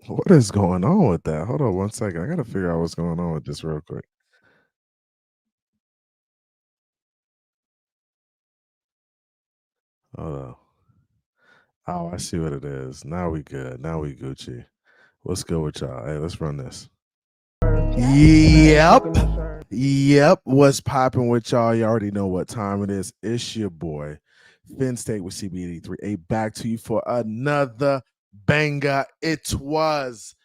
What is going on with that? Hold on one second. I gotta figure out what's going on with this real quick. Hold on. Oh, I see what it is. Now we good. Now we Gucci. What's good with y'all? Hey, let's run this. Yep. Yep. What's popping with y'all? You already know what time it is. It's your boy, Finn State with CB83. A back to you for another banger. It was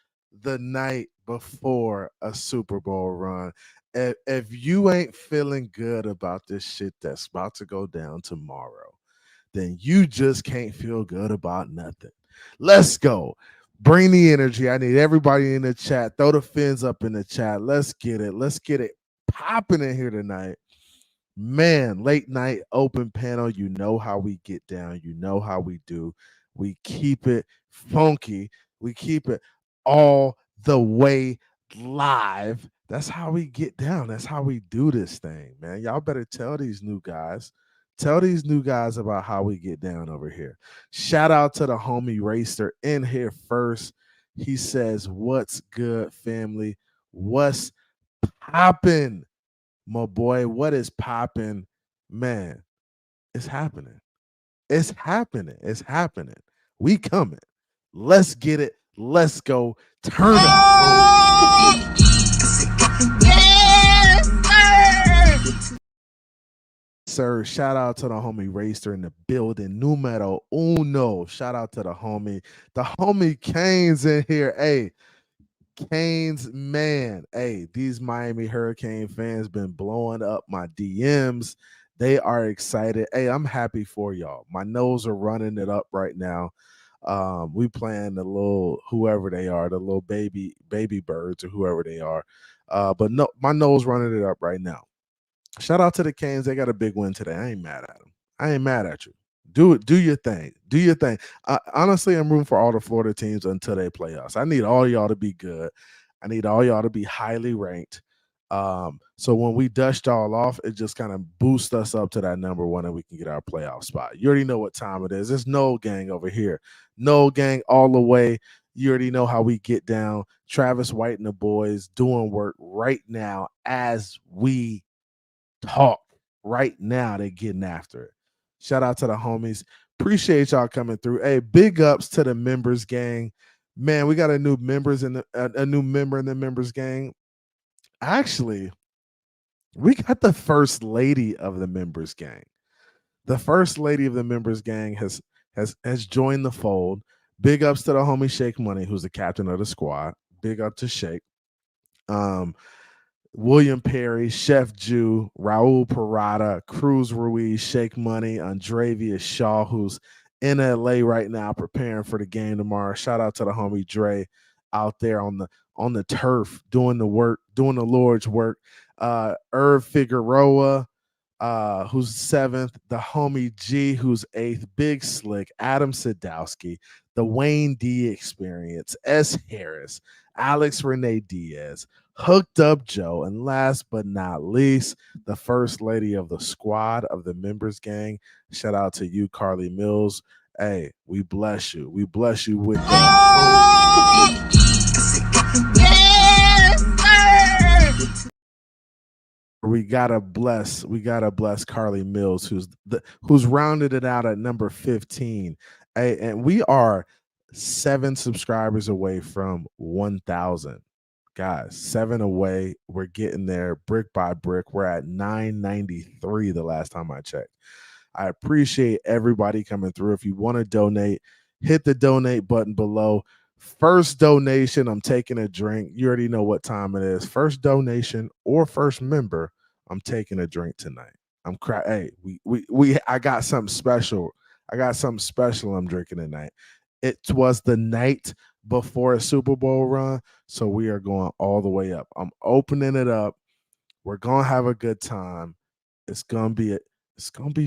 the night before a Super Bowl run. If you ain't feeling good about this shit that's about to go down tomorrow, then you just can't feel good about nothing. Let's go. Bring the energy. I need everybody in the chat. Throw the fins up in the chat. Let's get it. Let's get it popping in here tonight. Man, late night open panel. You know how we get down. You know how we do. We keep it funky. We keep it all the way live. That's how we get down. That's how we do this thing, man. Y'all better tell these new guys. Tell these new guys about how we get down over here. Shout out to the homie Racer in here first. He says, "What's good, family? What's poppin', my boy? What is poppin', man? It's happening. It's happening. It's happening. We coming. Let's get it. Let's go. Turn up." Sir, shout out to the homie Racer in the building. Numero uno. Shout out to the homie Canes in here. Hey, Canes, man. Hey, these Miami Hurricane fans been blowing up my DMs. They are excited. Hey, I'm happy for y'all. My nose are running it up right now. We playing the little whoever they are, the little baby birds or whoever they are. But no, my nose running it up right now. Shout out to the Canes. They got a big win today. I ain't mad at them. I ain't mad at you. Do it. Do your thing. Do your thing. Honestly, I'm rooting for all the Florida teams until they play us. I need all y'all to be good. I need all y'all to be highly ranked. So when we dust y'all off, it just kind of boosts us up to that number one and we can get our playoff spot. You already know what time it is. It's no gang over here. No gang all the way. You already know how we get down. Travis White and the boys doing work right now as we talk. Right now, they're getting after it. Shout out to the homies. Appreciate y'all coming through. Hey, big ups to the members gang. Man, we got a new members in a new member in the members gang. Actually, we got the first lady of the members gang. The first lady of the members gang has joined the fold. Big ups to the homie Shake Money, who's the captain of the squad. Big up to Shake. William Perry, Chef Jew, Raul Parada, Cruz Ruiz, Shake Money, Andrevius Shaw, who's in LA right now preparing for the game tomorrow. Shout out to the homie Dre out there on the turf doing the work, doing the Lord's work. Irv Figueroa, who's seventh, the homie G, who's eighth, Big Slick, Adam Sadowski, the Wayne D Experience, S. Harris, Alex Renee Diaz, Hooked Up Joe, and last but not least, the first lady of the squad of the members gang. Shout out to you, Carly Mills. Hey, we bless you. We bless you with that. We gotta bless Carly Mills, who's rounded it out at number 15. Hey, and we are 7 subscribers away from 1,000. Guys, 7 away. We're getting there brick by brick. We're at 993 the last time I checked. I appreciate everybody coming through. If you want to donate, hit the donate button below. First donation, I'm taking a drink. You already know what time it is. First donation or first member, I'm taking a drink tonight. Hey, I got something special. I'm drinking tonight. It was the night before a Super Bowl run, so we are going all the way up. I'm opening it up. We're gonna have a good time. It's gonna be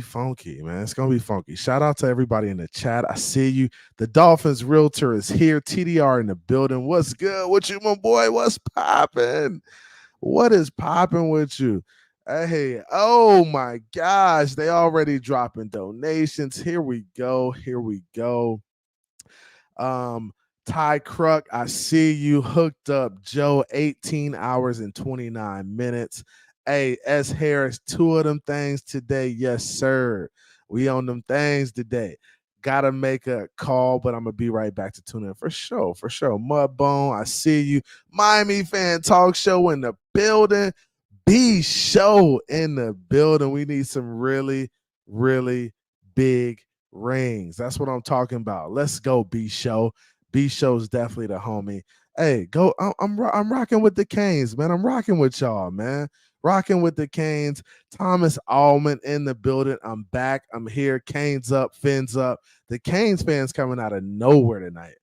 funky, man. It's gonna be funky. Shout out to everybody in the chat. I see you. The Dolphins realtor is here. TDR in the building. What's good? What you, my boy? What's popping? What is popping with you? Hey, oh my gosh, they already dropping donations. Here we go. Here we go. Ty Cruck, I see you hooked up. Joe, 18 hours and 29 minutes. Hey, S. Harris, two of them things today. Yes, sir. We on them things today. Gotta make a call, but I'm gonna be right back to tune in for sure. For sure. Mudbone, I see you. Miami Fan Talk Show in the building. B Show in the building. We need some really, really big rings. That's what I'm talking about. Let's go, B Show. B Show's definitely the homie. Hey, go. I'm rocking with the Canes, man. I'm rocking with y'all, man. Rocking with the Canes. Thomas Allman in the building. I'm back. I'm here. Canes up, fins up. The Canes fans coming out of nowhere tonight.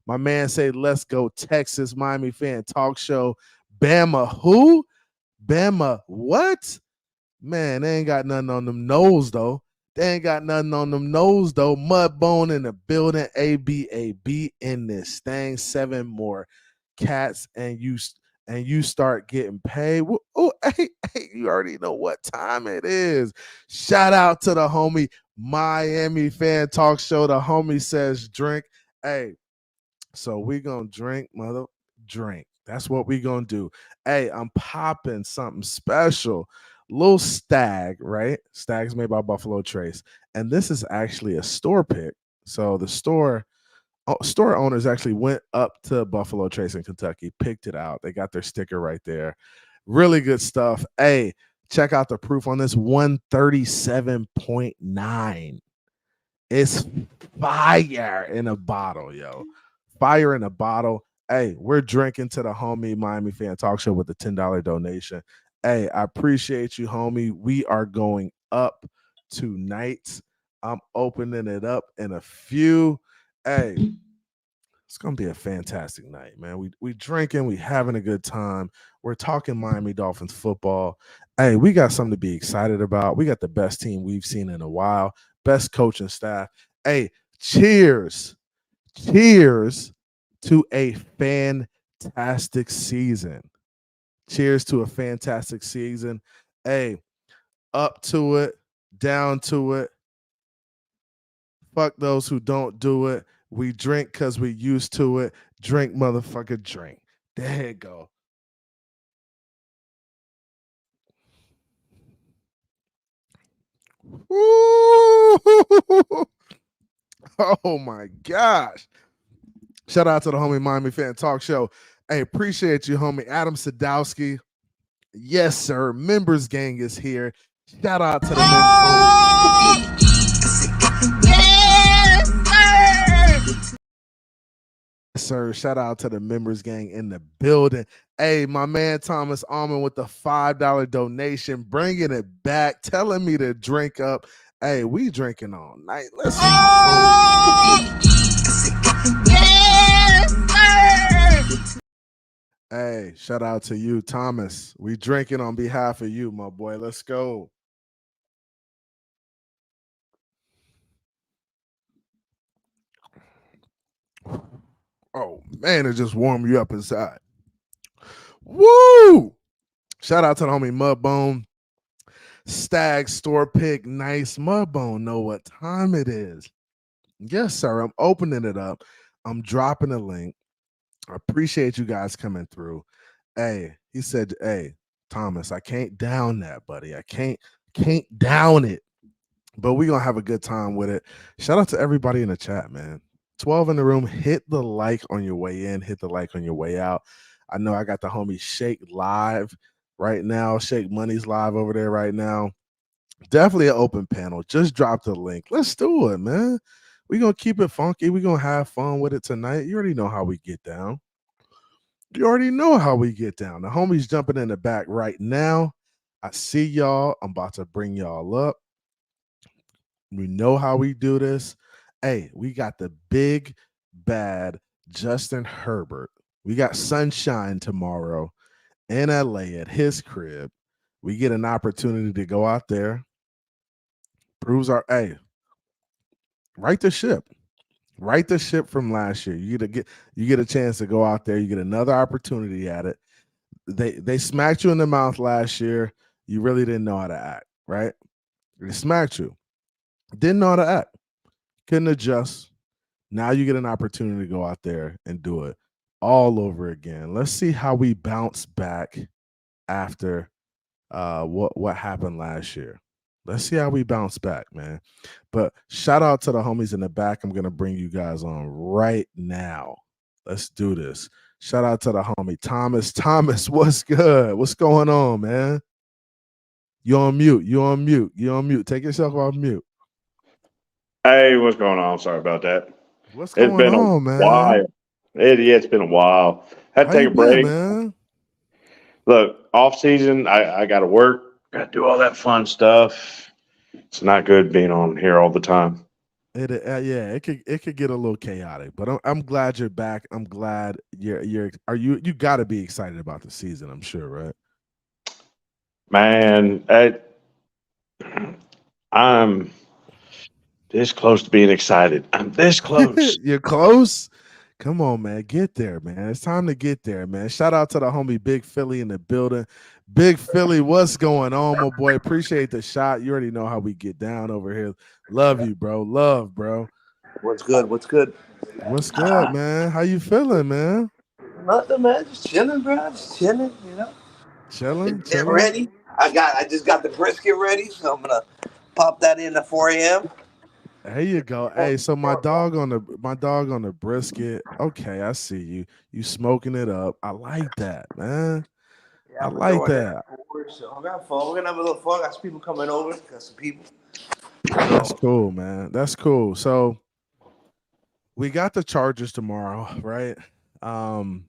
My man say, let's go Texas Miami Fan Talk Show. Bama who? Bama what? Man, they ain't got nothing on them nose though. They ain't got nothing on them nose though. Mudbone in the building. ABAB in this thing. 7 more cats and you start getting paid. Oh, hey, you already know what time it is. Shout out to the homie Miami Fan Talk Show. The homie says drink. Hey, so we gonna drink. That's what we gonna do. Hey, I'm popping something special. Little stag, right? Stag's made by Buffalo Trace. And this is actually a store pick. So the store owners actually went up to Buffalo Trace in Kentucky, picked it out. They got their sticker right there. Really good stuff. Hey, check out the proof on this 137.9. It's fire in a bottle, yo. Fire in a bottle. Hey, we're drinking to the homie Miami Fan Talk Show with the $10 donation. Hey, I appreciate you, homie. We are going up tonight. I'm opening it up in a few. Hey, it's gonna be a fantastic night, man. We drinking, we having a good time. We're talking Miami Dolphins football. Hey, we got something to be excited about. We got the best team we've seen in a while, best coaching staff. Hey, cheers, cheers to a fantastic season. Cheers to a fantastic season. Hey, up to it, down to it. Fuck those who don't do it. We drink because we used to it. Drink, motherfucker, drink. There you go. Ooh. Oh my gosh. Shout out to the homie Miami Fan Talk Show. Hey, appreciate you, homie. Adam Sadowski. Yes, sir. Members gang is here. Shout out to the members. Sir, shout out to the members gang in the building. Hey, my man Thomas Almond with the $5 donation, bringing it back, telling me to drink up. Hey, we drinking all night. Let's Hey, shout out to you, Thomas. We drinking on behalf of you, my boy. Let's go. Oh man, it just warmed you up inside. Woo! Shout out to the homie Mudbone. Stag store pick, nice. Mudbone know what time it is. Yes, sir. I'm opening it up. I'm dropping a link. I appreciate you guys coming through. Hey, he said, hey, Thomas, I can't down that, buddy. I can't down it. But we're gonna have a good time with it. Shout out to everybody in the chat, man. 12 in the room. Hit the like on your way in, hit the like on your way out. I know I got the homie Shake live right now. Shake Money's live over there right now. Definitely an open panel. Just drop the link. Let's do it, man. We're gonna keep it funky. We're gonna have fun with it tonight. You already know how we get down. You already know how we get down. The homie's jumping in the back right now. I see y'all. I'm about to bring y'all up. We know how we do this. Hey, we got the big bad Justin Herbert. We got sunshine tomorrow in LA at his crib. We get an opportunity to go out there, proves our right the ship. Right the ship from last year. You get a chance to go out there. You get another opportunity at it. They smacked you in the mouth last year. You really didn't know how to act, right? They smacked you. Didn't know how to act. Couldn't adjust. Now you get an opportunity to go out there and do it all over again. Let's see how we bounce back after what happened last year. Let's see how we bounce back, man. But shout out to the homies in the back. I'm gonna bring you guys on right now. Let's do this. Shout out to the homie Thomas. Thomas, what's good? What's going on, man? You on mute. You on mute. You on mute. Take yourself off mute. Hey, what's going on? Sorry about that. What's It's going been a on, man? while. It's been a while. Had How to take you a been, break. man? Look, off season, I got to work, got to do all that fun stuff. It's not good being on here all the time. Yeah, it could get a little chaotic, but I'm glad you're back. I'm glad you got to be excited about the season. I'm sure, right? Man, I'm this close to being excited. I'm this close. You're close. Come on, man. Get there, man. It's time to get there, man. Shout out to the homie Big Philly in the building. Big Philly, what's going on, my boy? Appreciate the shot. You already know how we get down over here. Love you, bro. Love, bro. What's good? What's good? What's good, man? How you feeling, man? Nothing, man. Just chilling, bro. Just chilling. You know, Chilling, getting chilling. ready. I just got the brisket ready, so I'm gonna pop that in at 4 a.m. There you go. Hey, so my dog on the brisket. Okay, I see you. You smoking it up. I like that, man. Yeah, I I'm gonna like throw it in that. at 4. So I got fun. We're gonna have a little fun. Got some people coming over. Got some people. That's So cool, man. That's cool. So we got the Chargers tomorrow, right? Um,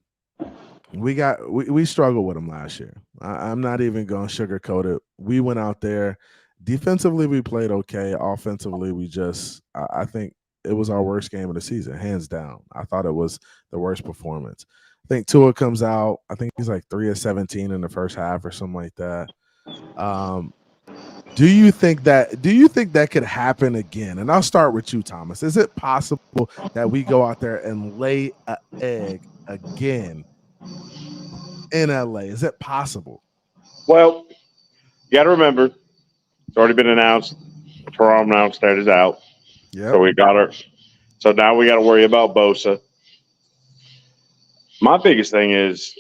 we struggled with them last year. I'm not even going to sugarcoat it. We went out there defensively. We played okay. Offensively, I think it was our worst game of the season, hands down. I thought it was the worst performance. I think Tua comes out. I think he's like 3 of 17 in the first half or something like that. Um, do you think that could happen again? And I'll start with you, Thomas. Is it possible that we go out there and lay an egg again in LA? Is it possible? Well, you got to remember, it's already been announced. Toronto announced that is out. So Yep. we got our. So now we got to worry about Bosa. My biggest thing is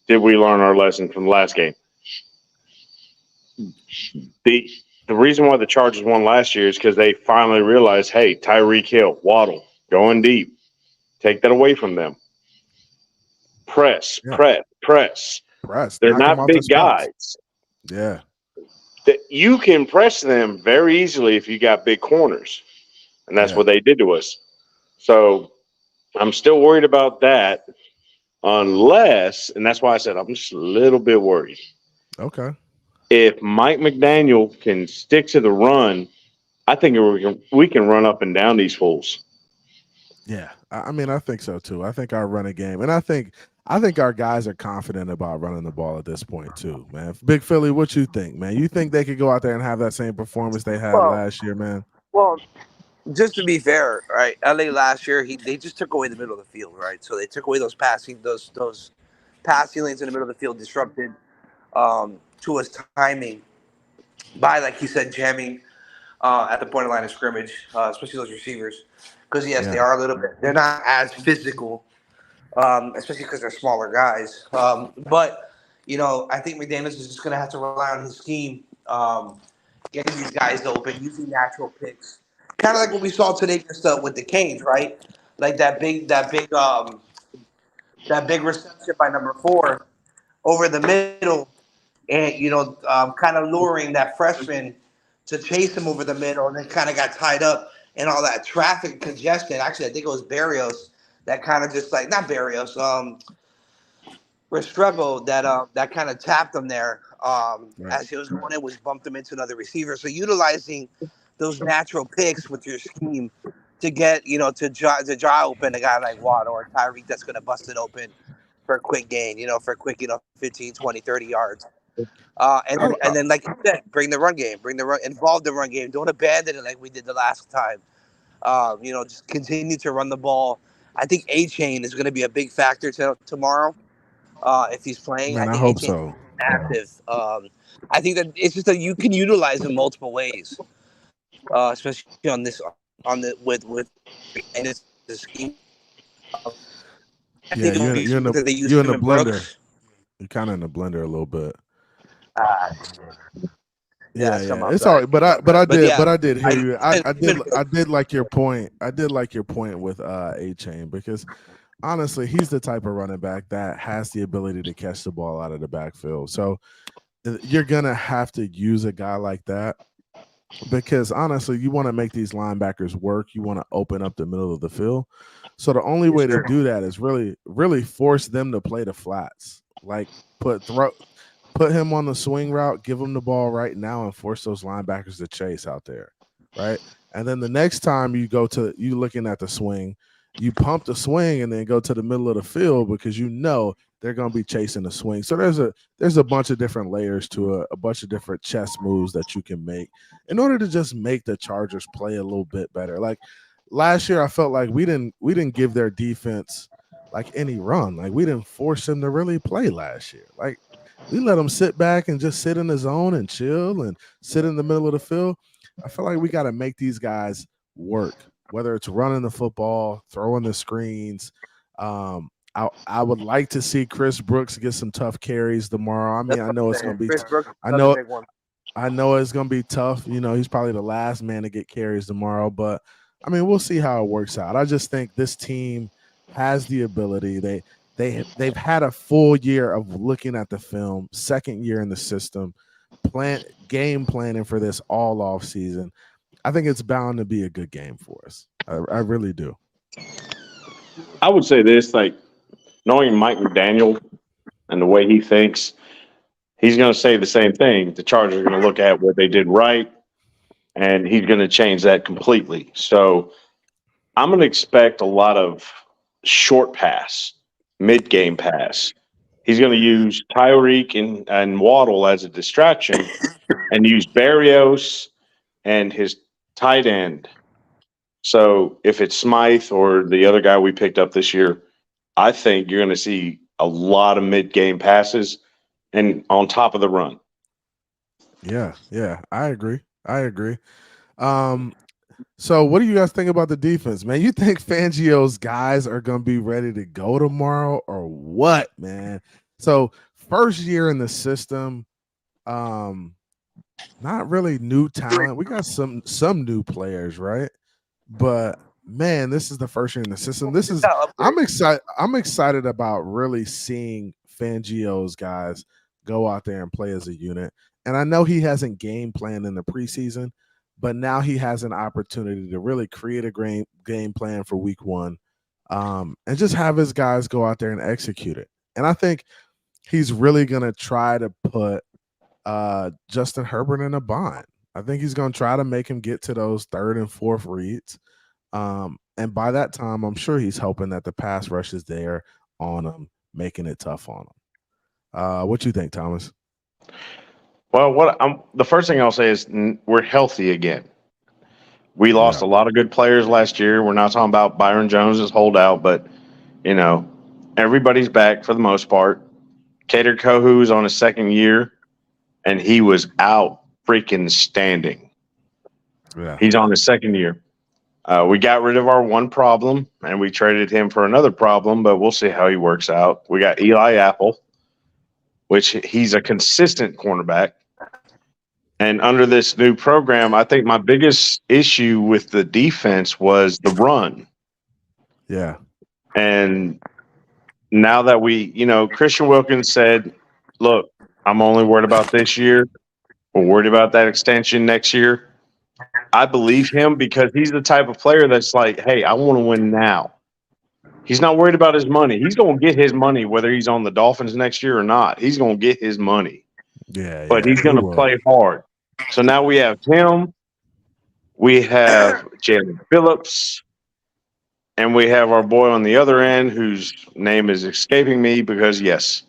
did we learn our lesson from the last game? The the reason why the Chargers won last year is because they finally realized, hey, Tyreek Hill, Waddle, going deep, take that away from them. Press, Yeah. press, press. Press. They're Knock them not off their big spots. guys. Yeah. That you can press them very easily if you got big corners, and that's Yeah. what they did to us. So I'm still worried about that, unless, and that's why I said I'm just a little bit worried. Okay. If Mike McDaniel can stick to the run, I think we can run up and down these fools. Yeah. I mean, I think so too. I think our running game, and I think our guys are confident about running the ball at this point too, man. Big Philly, what you think, man? You think they could go out there and have that same performance they had well, last year, man? well, just to be fair, right? LA last year, they just took away the middle of the field, right? So they took away those passing lanes in the middle of the field, disrupted Tua's timing by, like you said, jamming at the point of line of scrimmage, especially those receivers. Because yes, they Yeah. are a little bit. They're not as physical, especially because they're smaller guys. But I think McDaniels is just going to have to rely on his scheme, getting these guys open, using natural picks, kind of like what we saw today with the Canes, right? Like that big reception by number 4 over the middle, and kind of luring that freshman to chase him over the middle, and then kind of got tied up in all that traffic congestion. Actually, I think it was Barrios that kind of just like not Barrios, Restrepo that kind of tapped him there Right. as he was going in, was bumped him into another receiver. So utilizing those natural picks with your scheme to get to draw open a guy like Watt or Tyreek that's going to bust it open for a quick gain, for a quick 15, 20, 30 yards. And I, then and then like you said, involve the run game. Don't abandon it like we did the last time. Just continue to run the ball. I think A Chain is going to be a big factor tomorrow. If he's playing, I man, I think A hope Chain so. active. I think that it's just that you can utilize him multiple ways, especially on this on the with and it's the scheme. I Yeah, think it'll be you're in the because they use you're in him the and blender. Brooks. You're kind of in the blender a little bit. Ah, yeah, Yeah. I'm It's all sorry. right, but Yeah, I did hear you. even I did like your point. I did like your point with A Chain because honestly, he's the type of running back that has the ability to catch the ball out of the backfield. So you're gonna have to use a guy like that because honestly, you want to make these linebackers work. You want to open up the middle of the field. So the only way to do that is really force them to play the flats. Like put him on the swing route, give him the ball right now, and force those linebackers to chase out there, right? And then the next time you looking at the swing, you pump the swing and then go to the middle of the field because you know they're going to be chasing the swing. So there's a bunch of different layers to a bunch of different chess moves that you can make in order to just make the Chargers play a little bit better. Like last year, I felt like we didn't give their defense like any run. Like we didn't force them to really play last year. Like we let them sit back and just sit in the zone and chill and sit in the middle of the field. I feel like we got to make these guys work, whether it's running the football, throwing the screens. I would like to see Chris Brooks get some tough carries tomorrow. I mean, that's I what know I'm it's going saying. to be, Chris Brooks, I another know, big one. I know it's going to be tough. You know, he's probably the last man to get carries tomorrow, but I mean, we'll see how it works out. I just think this team has the ability. They've had a full year of looking at the film, second year in the system, game planning for this all off season. I think it's bound to be a good game for us. I really do. I would say this, like knowing Mike McDaniel and the way he thinks, he's going to say the same thing. The Chargers are going to look at what they did right, and he's going to change that completely. So I'm going to expect a lot of short pass, mid game pass. He's going to use Tyreek and Waddle as a distraction and use Barrios and his tight end. So if it's Smythe or the other guy we picked up this year, I think you're going to see a lot of mid game passes and on top of the run. Yeah, I agree. I agree. Um, so what do you guys think about the defense, man? You think Fangio's guys are gonna be ready to go tomorrow or what, man? So first year in the system, not really new talent. We got some new players, right? But man, this is the first year in the system. I'm excited about really seeing Fangio's guys go out there and play as a unit. And I know he hasn't game planned in the preseason, but now he has an opportunity to really create a game plan for week one, and just have his guys go out there and execute it. And I think he's really gonna try to put Justin Herbert in a bind. I think he's going to try to make him get to those third and fourth reads. And by that time, I'm sure he's hoping that the pass rush is there on him, making it tough on him. What you think, Thomas? Well, the first thing I'll say is we're healthy again. We lost Yeah. a lot of good players last year. We're not talking about Byron Jones' holdout, but you know, everybody's back for the most part. Cater Kohu's on his second year, and he was out freaking standing. Yeah. He's on his second year. We got rid of our one problem, and we traded him for another problem, but we'll see how he works out. We got Eli Apple, which he's a consistent cornerback. And under this new program, I think my biggest issue with the defense was the run. Yeah. And now that Christian Wilkins said, look, I'm only worried about this year. We're worried about that extension next year. I believe him because he's the type of player that's like, hey, I want to win now. He's not worried about his money. He's going to get his money whether he's on the Dolphins next year or not. He's going to get his money. But he's going to play hard. So now we have him. We have Jalen Phillips. And we have our boy on the other end whose name is escaping me because, yes,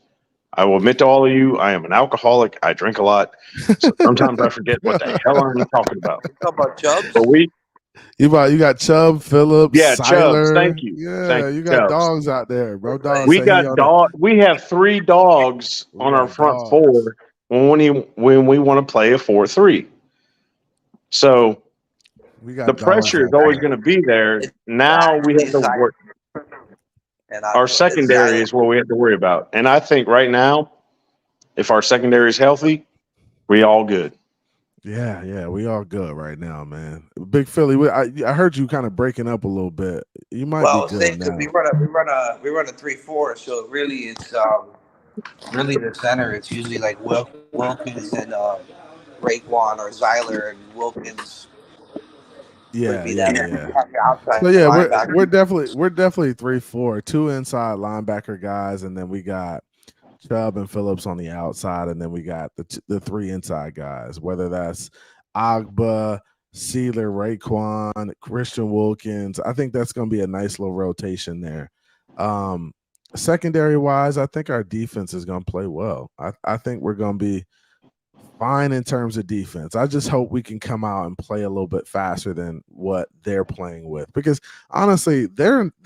I will admit to all of you, I am an alcoholic. I drink a lot. So sometimes I forget what the hell I'm talking about. You talking about Chubbs? But you got Chubb, Phillips, yeah, Seiler. Chubbs. Thank you. Yeah, Thank you you, got Chubbs. dogs out there, bro. Dogs. We got dog. We have 3 dogs on our front dogs. 4 when we want to play a 4-3. So We got the dogs pressure is out always there. going to be there. It's Now we have to work. and Our it's secondary is what we have to worry about. And I think right now, if our secondary is healthy, we all good. Yeah, we all good right now, man. Big Philly, I heard you kind of breaking up a little bit. You might be well, good say because now. we run a 3-4, so really it's really the center. It's usually like Wilkins and Raekwon or Zyler and Wilkins would Yeah, be that yeah, yeah. outside So yeah, we're linebacker. definitely 3-4, two inside linebacker guys, and then we got Chubb and Phillips on the outside, and then we got the three inside guys, whether that's Agba, Sealer, Raekwon, Christian Wilkins. I think that's going to be a nice little rotation there. Secondary wise, I think our defense is going to play well. I think we're going to be fine in terms of defense. I just hope we can come out and play a little bit faster than what they're playing with. Because honestly,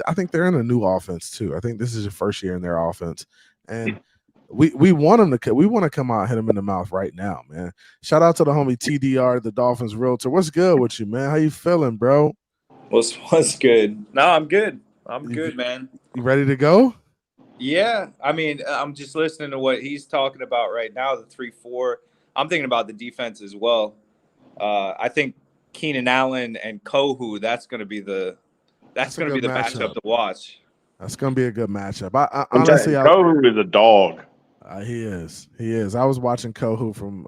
I think they're in a new offense too. I think this is the first year in their offense, and we want them to. We want to come out and hit them in the mouth right now, man. Shout out to the homie TDR, the Dolphins realtor. What's good with you, man? How you feeling, bro? What's good? No, I'm good. I'm You, good, man. you ready to go? Yeah, I mean, I'm just listening to what he's talking about right now. The 3-4. I'm thinking about the defense as well. I think Keenan Allen and Kohu. That's That's a gonna be good the matchup matchup. to watch. That's gonna be a good matchup. I I'm telling honestly, you, Kohu is a dog. He is. He is. I was watching Kohu from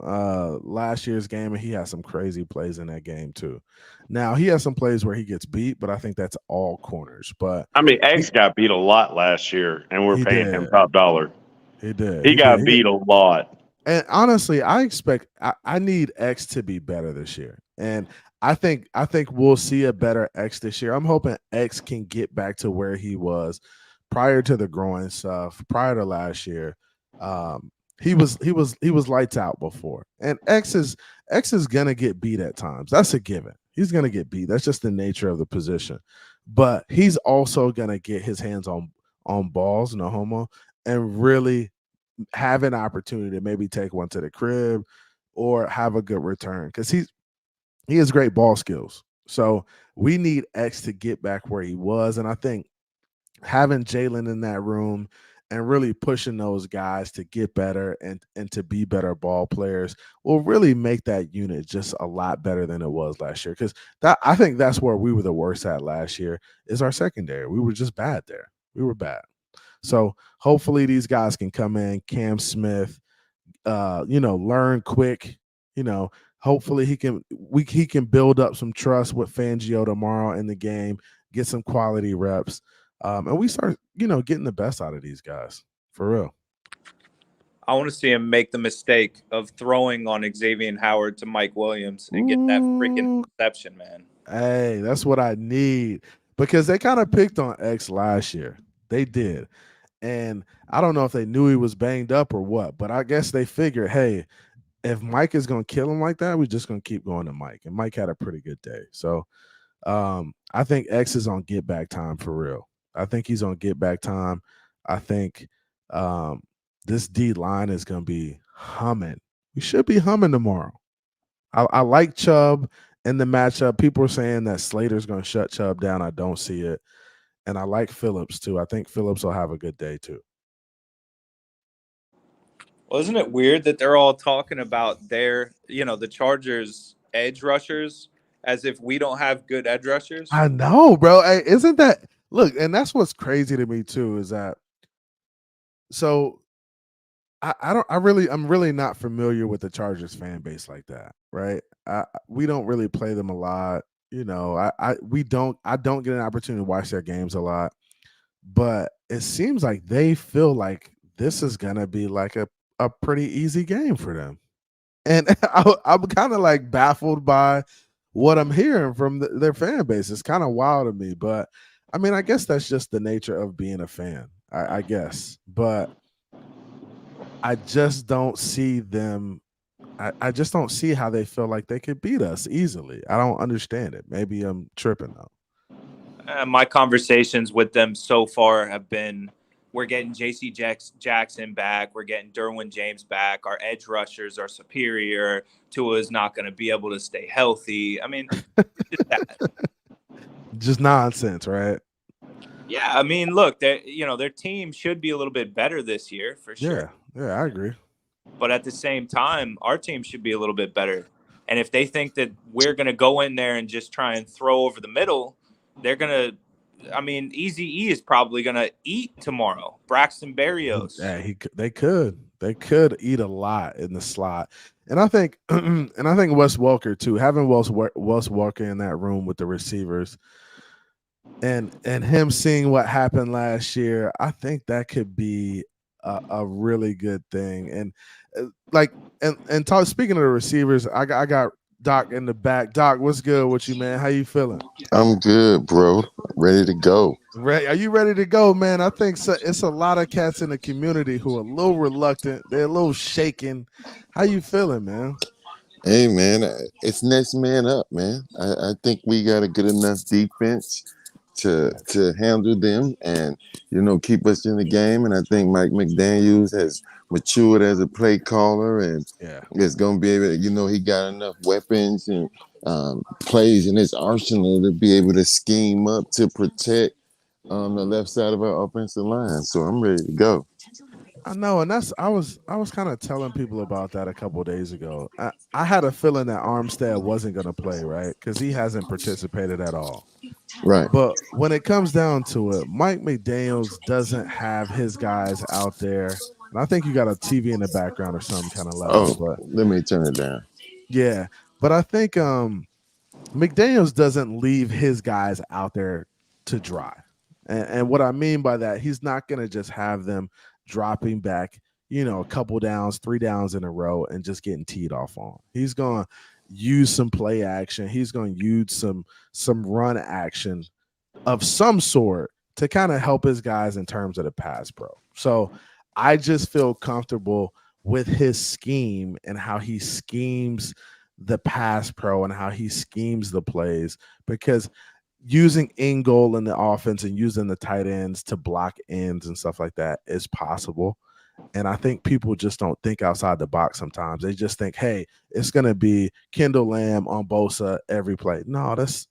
last year's game, and he has some crazy plays in that game too. Now he has some plays where he gets beat, but I think that's all corners. But I mean, he X got beat a lot last year, and we're he paying him did. top dollar. He did. He He did. got beat a lot. And honestly, I need X to be better this year. And I think we'll see a better X this year. I'm hoping X can get back to where he was prior to the groin stuff, prior to last year. Um, he was lights out before. And X is gonna get beat at times. That's a given. He's gonna get beat. That's just the nature of the position. But he's also gonna get his hands on balls, no homo, and really have an opportunity to maybe take one to the crib or have a good return because he has great ball skills. So we need X to get back where he was. And I think having Jalen in that room and really pushing those guys to get better and to be better ball players will really make that unit just a lot better than it was last year. Because that I think that's where we were the worst at last year is our secondary. We were just bad there. We were bad. So hopefully these guys can come in, Cam Smith, learn quick, hopefully he can build up some trust with Fangio tomorrow in the game, get some quality reps. And we start, getting the best out of these guys for real. I want to see him make the mistake of throwing on Xavier Howard to Mike Williams and get that freaking interception, man. Hey, that's what I need because they kind of picked on X last year. They did. And I don't know if they knew he was banged up or what, but I guess they figured, hey, if Mike is going to kill him like that, we're just going to keep going to Mike. And Mike had a pretty good day. So I think X is on get back time for real. I think he's on get back time. I think this D line is going to be humming. We should be humming tomorrow. I like Chubb in the matchup. People are saying that Slater's going to shut Chubb down. I don't see it. And I like Phillips too. I think Phillips will have a good day too. Well, isn't it weird that they're all talking about the Chargers edge rushers as if we don't have good edge rushers? I know, bro. Hey, isn't that look? And that's what's crazy to me too is that. So I'm really not familiar with the Chargers fan base like that, right? We don't really play them a lot. I don't get an opportunity to watch their games a lot, but it seems like they feel like this is gonna be like a pretty easy game for them. And I'm kind of like baffled by what I'm hearing from their fan base. It's kind of wild to me, but I mean, I guess that's just the nature of being a fan, I guess. But I just don't see them. I just don't see how they feel like they could beat us easily. I don't understand it. Maybe I'm tripping though. My conversations with them so far have been we're getting J.C. Jackson back. We're getting Derwin James back. Our edge rushers are superior. Tua is not going to be able to stay healthy. I mean, just that. Just nonsense, right? Yeah, I mean, look, their team should be a little bit better this year for sure. Yeah, I agree. But at the same time, our team should be a little bit better. And if they think that we're going to go in there and just try and throw over the middle, they're going to. I mean, Easy E is probably going to eat tomorrow. Braxton Berrios. Yeah, they could eat a lot in the slot, and I think Wes Welker too. Having Wes Welker in that room with the receivers, and him seeing what happened last year, I think that could be a really good thing. And speaking of the receivers, I got Doc in the back. Doc, what's good with you, man? How you feeling? I'm good, bro. Ready to go. Ready? Are you ready to go, man? I think so. It's a lot of cats in the community who are a little reluctant. They're a little shaken. How you feeling, man? Hey, man, it's next man up, man. I think we got a good enough defense to handle them and, keep us in the game. And I think Mike McDaniels has matured as a play caller and is going to be able to, he got enough weapons and plays in his arsenal to be able to scheme up to protect the left side of our offensive line. So I'm ready to go. I know, and I was kind of telling people about that a couple of days ago. I had a feeling that Armstead wasn't going to play, right? Because he hasn't participated at all. Right. But when it comes down to it, Mike McDaniels doesn't have his guys out there. And I think you got a TV in the background or something kind of loud. But let me turn it down. Yeah, but I think McDaniels doesn't leave his guys out there to dry. And what I mean by that, he's not going to just have them dropping back, a couple downs, 3 downs in a row and just getting teed off on. He's going to use some play action. He's going to use some run action of some sort to kind of help his guys in terms of the pass pro. So I just feel comfortable with his scheme and how he schemes the pass pro and how he schemes the plays, because using in goal in the offense and using the tight ends to block ends and stuff like that is possible. And I think people just don't think outside the box sometimes. They just think, hey, it's going to be Kendall Lamb on Bosa every play. No, it's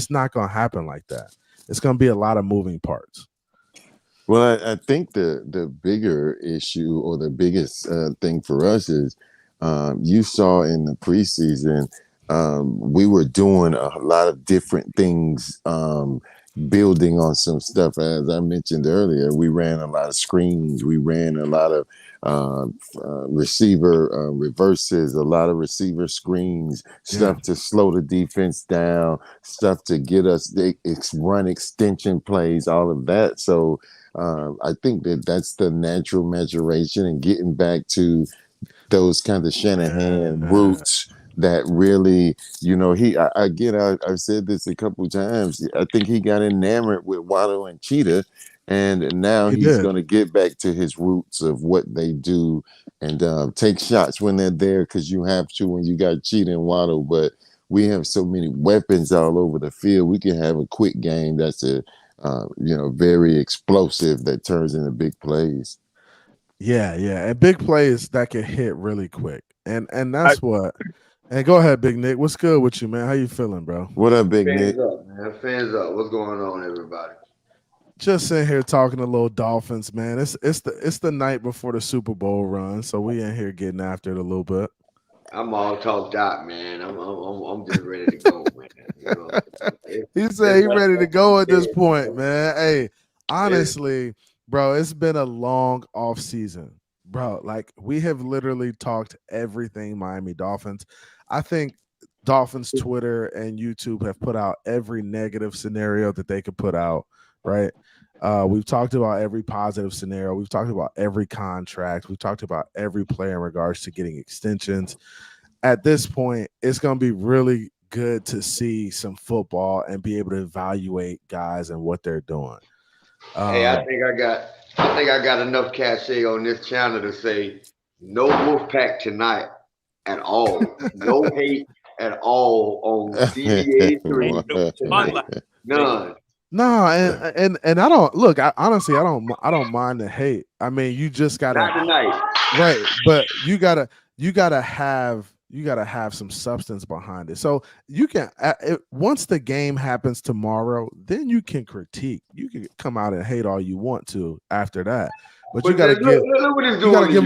not going to happen like that. It's going to be a lot of moving parts. Well, I think the bigger issue or the biggest thing for us is you saw in the preseason, we were doing a lot of different things, building on some stuff. As I mentioned earlier, we ran a lot of screens. We ran a lot of receiver reverses, a lot of receiver screens, stuff to slow the defense down, stuff to get us run extension plays, all of that. So I think that's the natural maturation and getting back to those kind of Shanahan roots that really, I've said this a couple of times. I think he got enamored with Waddle and Cheetah, and now he's going to get back to his roots of what they do and take shots when they're there, because you have to when you got Cheetah and Waddle. But we have so many weapons all over the field. We can have a quick game that's very explosive that turns into big plays. Yeah, and big plays that can hit really quick, and that's what. And go ahead, Big Nick. What's good with you, man? How you feeling, bro? What up, Big Nick? Fans up, man. Fans up. What's going on, everybody? Just sitting here talking a little Dolphins, man. It's the night before the Super Bowl run, so we in here getting after it a little bit. I'm all talked out, man. I'm just ready to go, man. He said he's ready to go at this point, man. Hey, honestly, bro, it's been a long off season, bro. Like, we have literally talked everything Miami Dolphins. I think Dolphins Twitter and YouTube have put out every negative scenario that they could put out, right? We've talked about every positive scenario. We've talked about every contract. We've talked about every player in regards to getting extensions. At this point, it's going to be really good to see some football and be able to evaluate guys and what they're doing. Hey, I think I got enough cachet on this channel to say no Wolfpack tonight at all. No hate at all on CBA3 tonight. None. No, and I don't look. Honestly, I don't mind the hate. I mean, you just gotta Not tonight. right, but you gotta have some substance behind it. So you can once the game happens tomorrow, then you can critique. You can come out and hate all you want to after that, but you But gotta give look what it's you gotta doing to give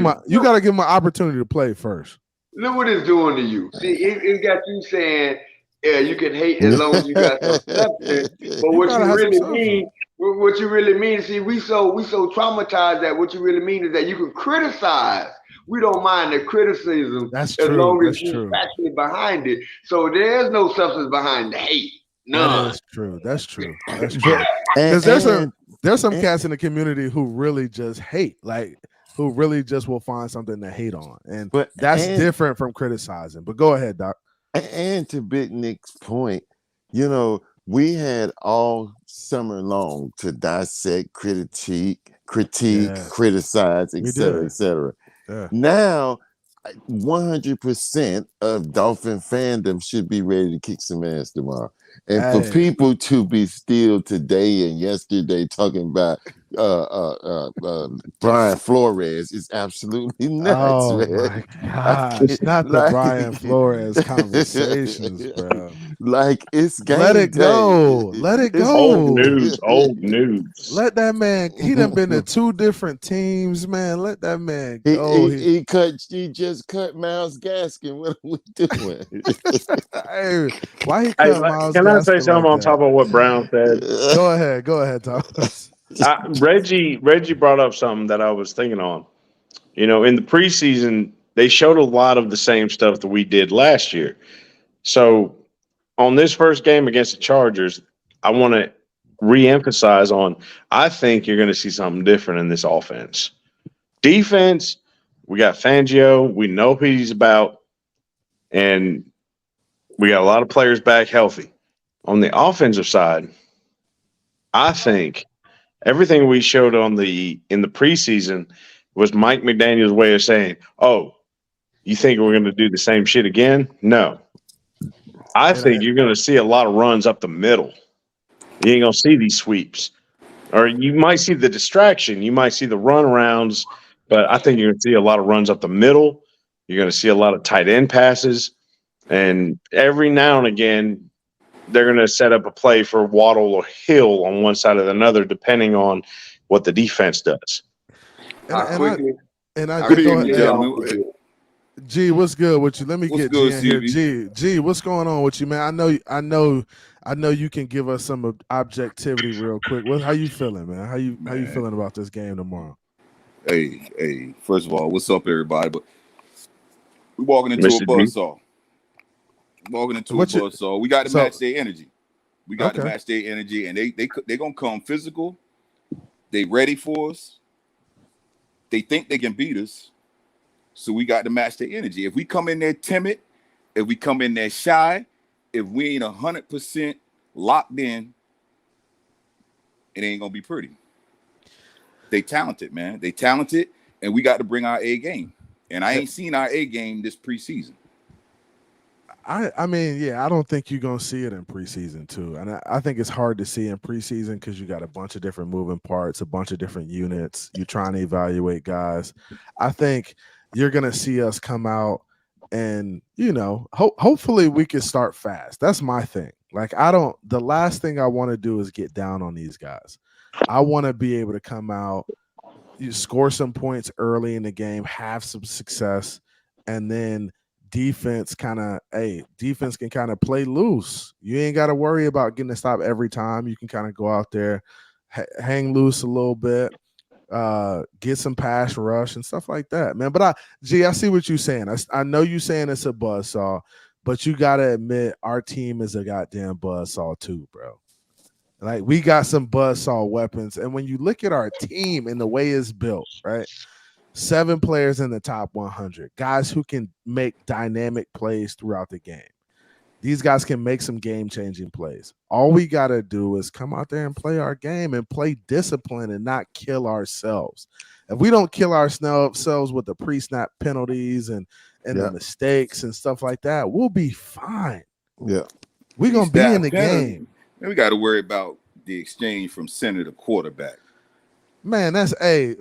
you. him an opportunity to play first. Look what it's doing to you. See, it got you saying, yeah, you can hate as long as you got some substance. But You what gotta you have some really substance. mean, what you really mean, see, we so traumatized that what you really mean is that you can criticize. We don't mind the criticism That's as true. long as That's you true. factually behind it. So there's no substance behind the hate. That None. is true. That's true. That's But true. and, Because there's some and cats in the community who really just hate, like who really just will find something to hate on, and but that's different from criticizing. But go ahead, Doc. and to Big Nick's point, we had all summer long to dissect, critique, Yeah, criticize, we etc., did. etc. Yeah. Now, 100% of Dolphin fandom should be ready to kick some ass tomorrow. And for Hey. people to be still today and yesterday talking about Brian Flores is absolutely nuts, Oh man. my gosh! Not the Like, Brian Flores conversations, bro. like it's Let game it day. go. Let it It's Old go. news. Old news. Let that man. He done been to 2 different teams, man. Let that man he, go. he he just cut Miles Gaskin. What are we doing? Hey, why he Hey, cut Miles can I say Gaskin something like on top that? of what Brown said? Go ahead. Go ahead, Thomas. Reggie brought up something that I was thinking on. In the preseason, they showed a lot of the same stuff that we did last year. So on this first game against the Chargers, I want to reemphasize on I think you're going to see something different in this offense. Defense, we got Fangio. We know what he's about. And we got a lot of players back healthy. On the offensive side, I think everything we showed in the preseason was Mike McDaniel's way of saying, "Oh, you think we're going to do the same shit again?" No, I And I, think you're going to see a lot of runs up the middle. You ain't going to see these sweeps, or you might see the distraction. You might see the runarounds, but I think you're going to see a lot of runs up the middle. You're going to see a lot of tight end passes, and every now and again, they're going to set up a play for Waddle or Hill on one side or another, depending on what the defense does. and How and I quickly, and I how Good go evening, quickly ahead. y'all gentlemen. forget. G, what's good with you? Let me What's get good, G in here. CB? G, what's going on with you, man? I know you can give us some objectivity real quick. How you feeling, man? How you Man, feeling about this game tomorrow? hey. First of all, what's up, everybody? But we walking into a Mr. G. buzzsaw. Walking into a What you buzzsaw. We got to so match their energy. We got to okay. match their energy, and they gonna come physical. They ready for us. They think they can beat us. So we got to match their energy. If we come in there timid, if we come in there shy, if we ain't 100% locked in, it ain't gonna be pretty. They talented, man. They talented, and we got to bring our A game. And I ain't seen our A game this preseason. I mean, yeah, I don't think you're gonna see it in preseason too, and I think it's hard to see in preseason because you got a bunch of different moving parts, a bunch of different units. You're trying to evaluate guys. I think you're gonna see us come out, and hopefully we can start fast. That's my thing. Like I don't. The last thing I want to do is get down on these guys. I want to be able to come out, you score some points early in the game, have some success, and then defense defense can kind of play loose. You ain't got to worry about getting a stop every time. You can kind of go out there, hang loose a little bit, get some pass rush and stuff like that, man. But I see what you're saying. I know you saying it's a buzzsaw, but you got to admit our team is a goddamn buzzsaw too, bro. Like we got some buzzsaw weapons, and when you look at our team and the way it's built, right? 7 players in the top 100, guys who can make dynamic plays throughout the game. These guys can make some game-changing plays. All we got to do is come out there and play our game and play discipline and not kill ourselves. If we don't kill ourselves with the pre-snap penalties and the mistakes and stuff like that, we'll be fine. Yeah. We're going to be in the game. And we got to worry about the exchange from center to quarterback. Man, that's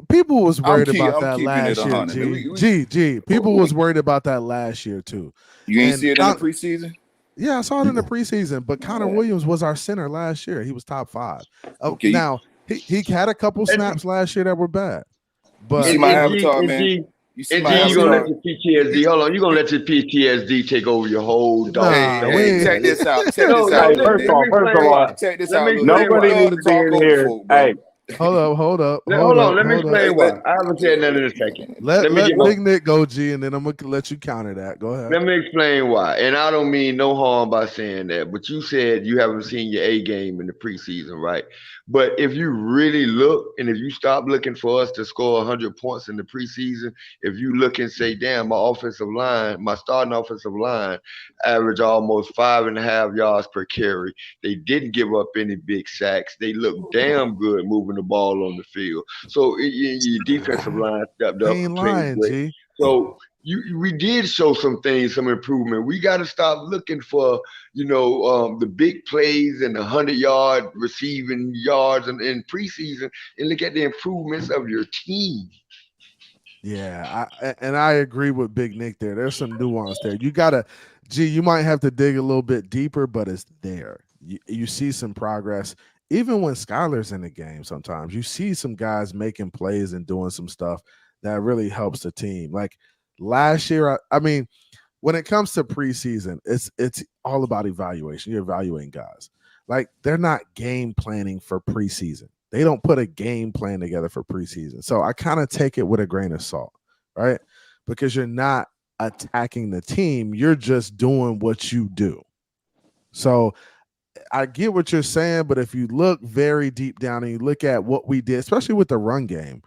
people was worried about that keeping last it year. 100. G. People was worried about that last year too. You ain't And see it in the preseason? Yeah, I saw it in the preseason, but Connor Williams was our center last year. He was top 5. Okay. Now he had a couple snaps last year that were bad. You But see my avatar, man. You see my you gonna let avatar. your PTSD. Hold on, you gonna let your PTSD take over your whole dog. Hey, check this out. Check No, this no, out. let First me of all, explain. Check this Let out. me Look, explain nobody why. love needs to to be talk in over here. folk, bro. Hey, hold up. Hold on, let me hold up. explain why. I haven't said nothing in a second. Let me get Big Nick go, G, and then I'm gonna let you counter that. Go ahead. Let me explain why. And I don't mean no harm by saying that, but you said you haven't seen your A game in the preseason, right? But if you really look and if you stop looking for us to score 100 points in the preseason, if you look and say, damn, my starting offensive line average almost 5.5 yards per carry. They didn't give up any big sacks. They looked damn good moving the ball on the field. So your defensive line stepped He up ain't and played lying, great. G. So we did show some things, some improvement. We got to stop looking for, the big plays and the 100-yard receiving yards in preseason, and look at the improvements of your team. Yeah, I agree with Big Nick there. There's some nuance there. You might have to dig a little bit deeper, but it's there. You see some progress. Even when Skylar's in the game, sometimes you see some guys making plays and doing some stuff that really helps the team. Like last year, I mean, when it comes to preseason, it's all about evaluation. You're evaluating guys. Like they're not game planning for preseason. They don't put a game plan together for preseason. So I kind of take it with a grain of salt, right? Because you're not attacking the team. You're just doing what you do. So I get what you're saying, but if you look very deep down and you look at what we did, especially with the run game,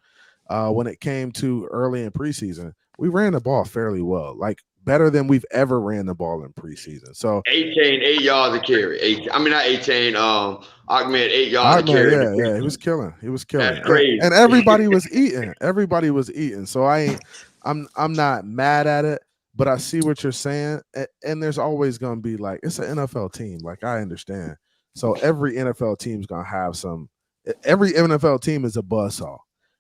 when it came to early in preseason, we ran the ball fairly well, like better than we've ever ran the ball in preseason. So 8 yards a carry. Not 18. Augment 8 yards a man, carry. yeah, he was killing. That's crazy. And everybody was eating. Everybody was eating. So I'm not mad at it, but I see what you're saying. And there's always gonna be like it's an NFL team. Like I understand. So every NFL team's gonna have every NFL team is a buzzsaw.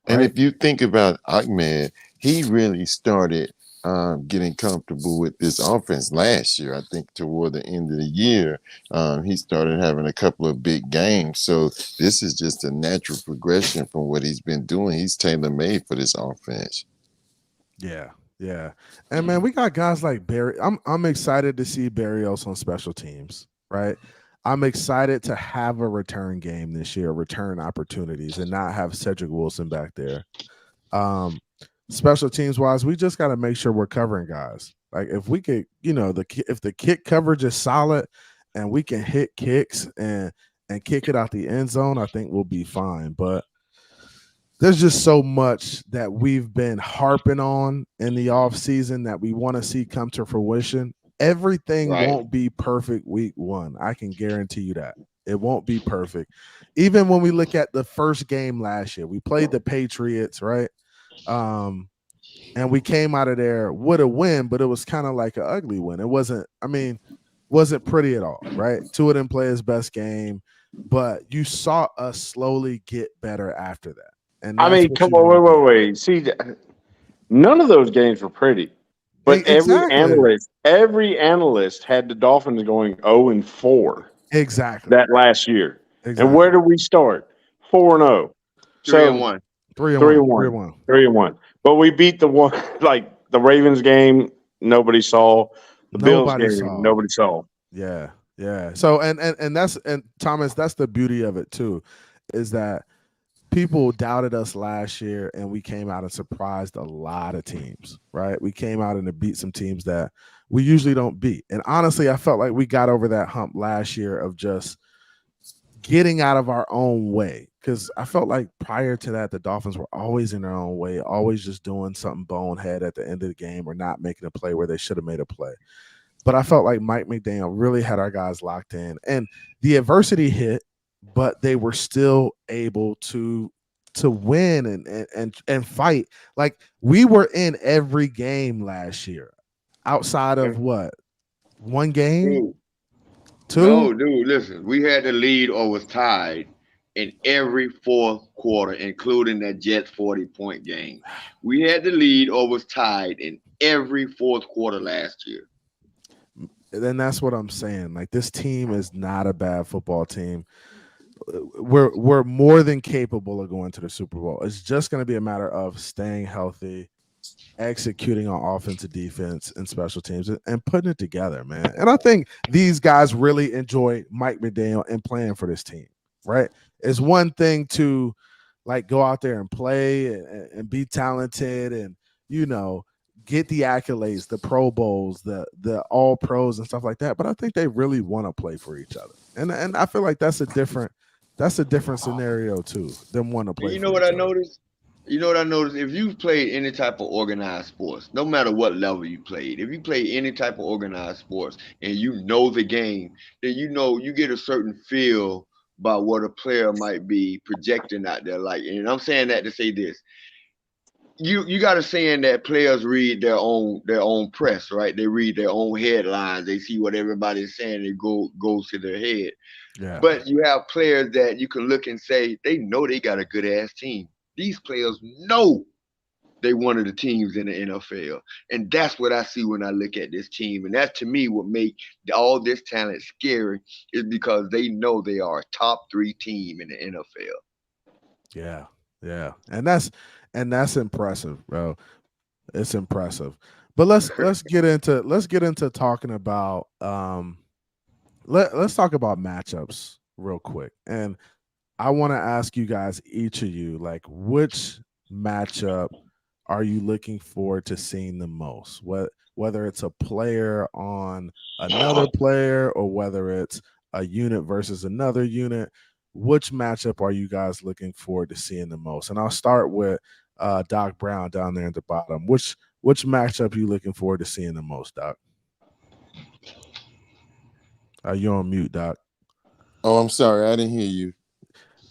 Right? And if you think about Ahmed, he really started getting comfortable with this offense last year. I think toward the end of the year, he started having a couple of big games. So this is just a natural progression from what he's been doing. He's tailor-made for this offense. Yeah. And man, we got guys like Barry. I'm excited to see Barrios on special teams, right? I'm excited to have a return game this year, return opportunities, and not have Cedric Wilson back there. Special teams wise, we just got to make sure we're covering guys. Like if we could, if the kick coverage is solid and we can hit kicks and kick it out the end zone, I think we'll be fine. But there's just so much that we've been harping on in the offseason that we want to see come to fruition. Everything won't be perfect week 1. I can guarantee you that. It won't be perfect. Even when we look at the first game last year, we played the Patriots, right? And we came out of there with a win, but it was kind of like an ugly win. It wasn't pretty at all, right? Tua didn't play his best game, but you saw us slowly get better after that. And I mean, come on, wait. See, none of those games were pretty. But exactly. every analyst had the Dolphins going 0-4. Exactly. That last year. Exactly. And where did we start? 4-0. 3-1. 3-1. But we beat the one like the Ravens game, nobody saw. The Bills game, nobody saw. Yeah. So and Thomas, that's the beauty of it too, is that people doubted us last year and we came out and surprised a lot of teams, right? We came out and beat some teams that we usually don't beat. And honestly, I felt like we got over that hump last year of just getting out of our own way. Because I felt like prior to that, the Dolphins were always in their own way, always just doing something bonehead at the end of the game or not making a play where they should have made a play. But I felt like Mike McDaniel really had our guys locked in. And the adversity hit, but they were still able to win and fight. Like we were in every game last year, outside of what? One game? Two? No, dude, listen. We had the lead or was tied in every fourth quarter, including that Jets 40-point game. We had the lead or was tied in every fourth quarter last year. And that's what I'm saying. Like, this team is not a bad football team. We're more than capable of going to the Super Bowl. It's just going to be a matter of staying healthy, executing on offensive, defense, and special teams, and putting it together, man. And I think these guys really enjoy Mike McDaniel and playing for this team, right? It's one thing to like go out there and play and be talented and, you know, get the accolades, the Pro Bowls, the All Pros and stuff like that. But I think they really want to play for each other, and I feel like that's a different scenario too than want to play. You know what I noticed? You know what I noticed? If you've played any type of organized sports, no matter what level you played, if you play any type of organized sports and you know the game, then you know you get a certain feel about what a player might be projecting out there. Like, and I'm saying that to say this. You got a saying that players read their own press, right? They read their own headlines. They see what everybody's saying. It goes to their head. Yeah. But you have players that you can look and say they know they got a good ass team. These players know they one of the teams in the NFL, and that's what I see when I look at this team. And that to me what make all this talent scary is because they know they are a top 3 team in the NFL. Yeah, and that's impressive, bro. It's impressive. But let's get into talking about let's talk about matchups real quick. And I want to ask you guys, each of you, like, which matchup are you looking forward to seeing the most? Whether it's a player on another player or whether it's a unit versus another unit, which matchup are you guys looking forward to seeing the most? And I'll start with Doc Brown down there at the bottom. Which matchup are you looking forward to seeing the most, Doc? Are you on mute, Doc? Oh, I'm sorry, I didn't hear you.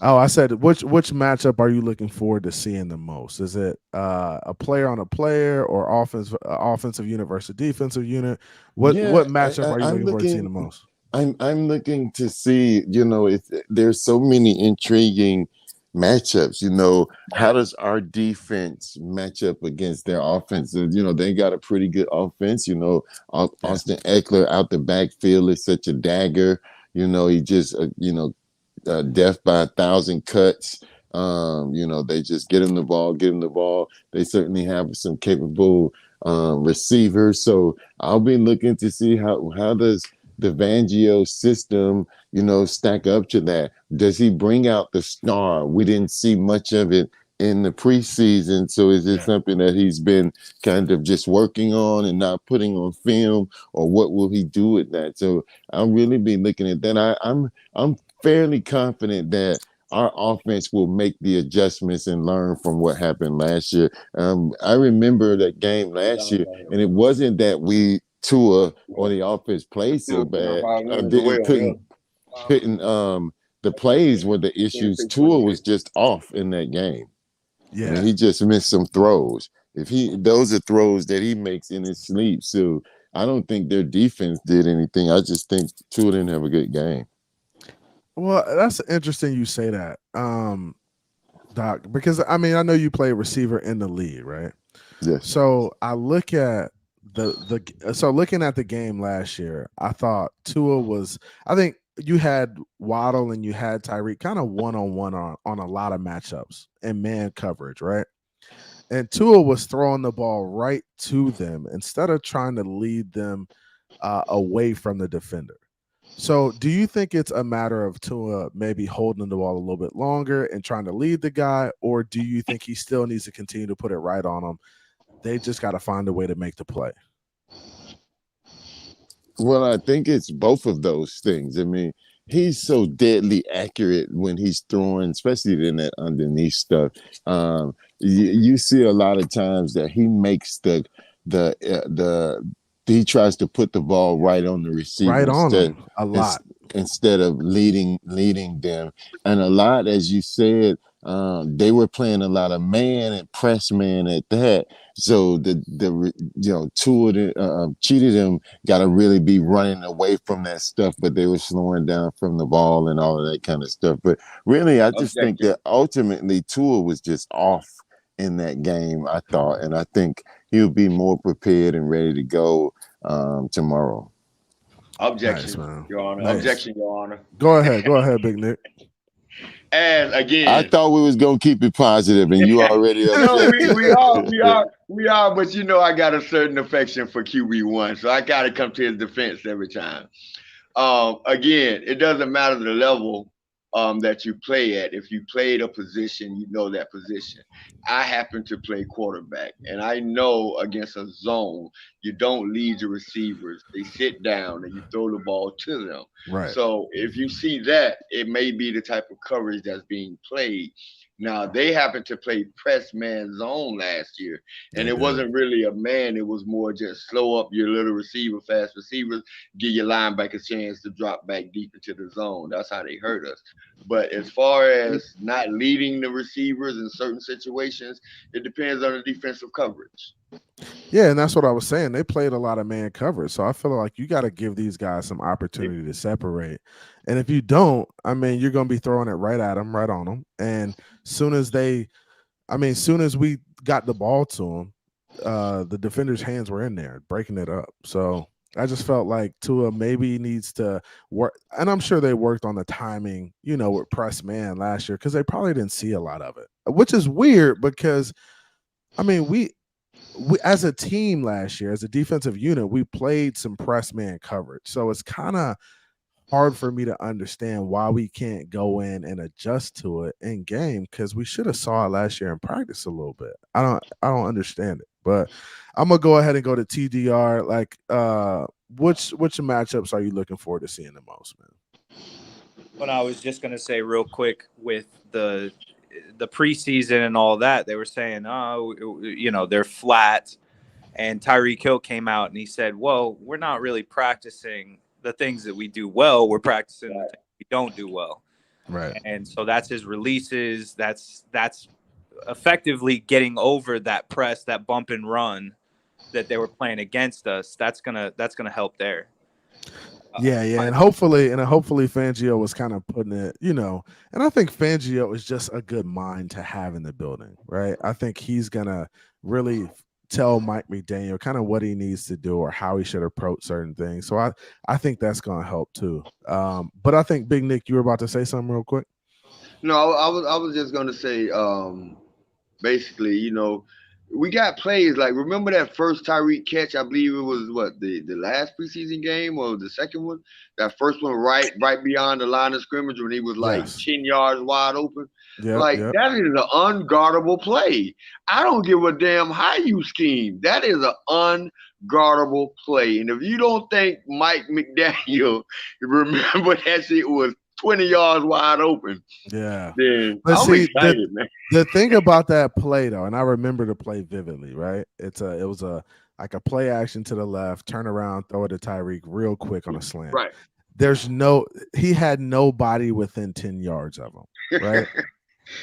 Oh, I said which matchup are you looking forward to seeing the most? Is it a player on a player or offensive unit versus defensive unit? What matchup are you looking forward to seeing the most? I'm looking to see, if there's so many intriguing matchups, how does our defense match up against their offense? They got a pretty good offense, Austin Eckler out the backfield is such a dagger, he just, death by 1,000 cuts. They just get him the ball. They certainly have some capable receivers. So I'll be looking to see how does the Fangio system, stack up to that. Does he bring out the star? We didn't see much of it in the preseason. So is it something that he's been kind of just working on and not putting on film, or what will he do with that? So I'll really be looking at that. I'm fairly confident that our offense will make the adjustments and learn from what happened last year. I remember that game last year, and it wasn't that Tua on the offense played so bad. Couldn't the plays were the issues. Tua was just off in that game. Yeah, I mean, he just missed some throws. Those are throws that he makes in his sleep. So I don't think their defense did anything. I just think Tua didn't have a good game. Well, that's interesting you say that, Doc, because I mean I know you play receiver in the league, right? Yes. So I look at looking at the game last year, I thought Tua was. I think you had Waddle and you had Tyreek kind of one-on-one on a lot of matchups and man coverage, right? And Tua was throwing the ball right to them instead of trying to lead them away from the defender. So do you think it's a matter of Tua maybe holding the ball a little bit longer and trying to lead the guy, or do you think he still needs to continue to put it right on him? They just got to find a way to make the play. Well, I think it's both of those things. I mean, he's so deadly accurate when he's throwing, especially in that underneath stuff. You see a lot of times that he makes he tries to put the ball right on the receiver. Right on him a lot. instead of leading them. And a lot, as you said, they were playing a lot of man and press man at that. So two of them, cheated them, got to really be running away from that stuff, but they were slowing down from the ball and all of that kind of stuff. But really, I just think that ultimately Tua was just off in that game, I thought, and I think he'll be more prepared and ready to go tomorrow. Objection, Nice, man. Your Honor. Nice. Objection, Your Honor. Go ahead, Big Nick. And again, I thought we was gonna keep it positive, and you already no, objected. we are. But you know, I got a certain affection for QB1, so I got to come to his defense every time. Again, it doesn't matter the level that you play at. If you played a position, you know that position. I happen to play quarterback, and I know against a zone, you don't lead your receivers. They sit down and you throw the ball to them. Right. So if you see that, it may be the type of coverage that's being played. Now, they happened to play press man zone last year, and it wasn't really a man. It was more just slow up your little receiver, fast receivers, give your linebacker a chance to drop back deep into the zone. That's how they hurt us. But as far as not leading the receivers in certain situations, it depends on the defensive coverage. Yeah, and that's what I was saying. They played a lot of man coverage. So I feel like you got to give these guys some opportunity to separate. And if you don't, I mean, you're going to be throwing it right at them, right on them. And soon as we got the ball to them, the defender's hands were in there, breaking it up. So I just felt like Tua maybe needs to work. And I'm sure they worked on the timing, with press man last year because they probably didn't see a lot of it, which is weird because, I mean, we as a team last year, as a defensive unit, we played some press man coverage. So it's kind of hard for me to understand why we can't go in and adjust to it in game because we should have saw it last year in practice a little bit. I don't understand it. But I'm gonna go ahead and go to TDR. Like, which matchups are you looking forward to seeing the most, man? When I was just gonna say real quick with the preseason and all that, they were saying, they're flat. And Tyreek Hill came out and he said, well, we're not really practicing the things that we do well. We're practicing the things we don't do well. Right. And so that's his releases. That's effectively getting over that press, that bump and run that they were playing against us. That's gonna help there. Yeah, and hopefully Fangio was kind of putting it, and I think Fangio is just a good mind to have in the building, right? I think he's gonna really tell Mike McDaniel kind of what he needs to do or how he should approach certain things. So I think that's gonna help too. But I think Big Nick, you were about to say something real quick. No, I was just gonna say, basically, we got plays like remember that first Tyreek catch? I believe it was the last preseason game or the second one. That first one right beyond the line of scrimmage when he was like 10 yards wide open. That is an unguardable play. I don't give a damn how you scheme. That is an unguardable play. And if you don't think Mike McDaniel remember that shit was 20 yards wide open. Yeah. Then I'm excited, man. The thing about that play though, and I remember the play vividly, right? It was a play action to the left, turn around, throw it to Tyreek real quick on a slant. Right. He had nobody within 10 yards of him, right?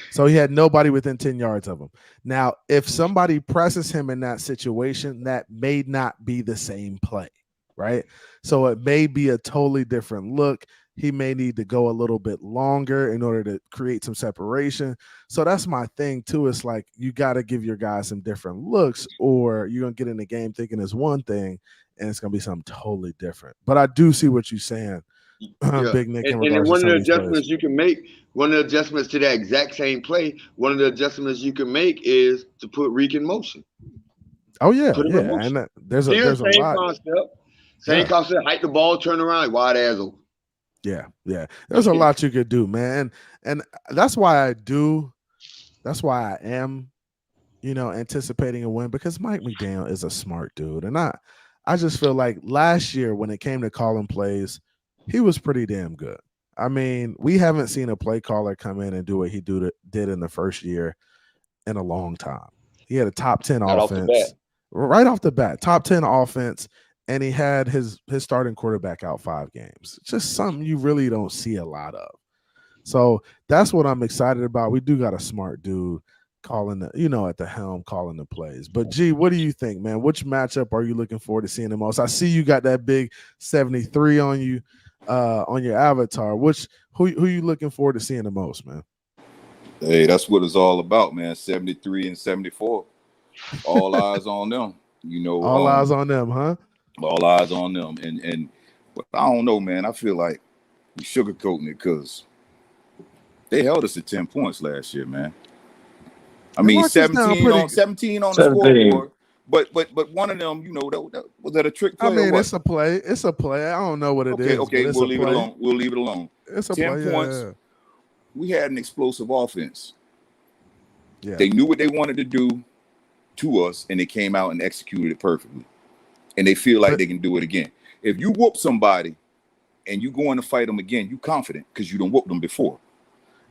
So he had nobody within 10 yards of him. Now, if somebody presses him in that situation, that may not be the same play, right? So it may be a totally different look. He may need to go a little bit longer in order to create some separation. So that's my thing too. It's like you got to give your guys some different looks or you're going to get in the game thinking it's one thing and it's going to be something totally different. But I do see what you're saying, Big Nick. And one of the adjustments you can make, one of the adjustments to that exact same play, one of the adjustments you can make is to put Reek in motion. Oh, yeah. And there's a lot. Same concept, hike the ball, turn around, wide ass open. Yeah. There's a lot you could do, man. And that's why I am, anticipating a win because Mike McDaniel is a smart dude. And I just feel like last year when it came to calling plays, he was pretty damn good. I mean, we haven't seen a play caller come in and do what he did in the first year in a long time. He had a top 10 offense. Right off the bat, top 10 offense. and he had his starting quarterback out 5 games. Just something you really don't see a lot of. So that's what I'm excited about. We do got a smart dude calling at the helm, calling the plays. But G, what do you think, man? Which matchup are you looking forward to seeing the most? I see you got that big 73 on you, on your avatar. Who you looking forward to seeing the most, man? Hey, that's what it's all about, man. 73 and 74. All eyes on them. All eyes on them, huh? All eyes on them. But I don't know, man. I feel like we sugarcoating it because they held us at 10 points last year, man. I mean, 17 on the scoreboard. But one of them, that was that a trick play? I mean, or what? it's a play. It's a play. I don't know what it is. Okay, we'll leave it alone. We'll leave it alone. It's a 10 play, points. Yeah. We had an explosive offense. Yeah. They knew what they wanted to do to us, and they came out and executed it perfectly. And they feel like they can do it again. If you whoop somebody and you go in to fight them again, you confident because you done whooped them before.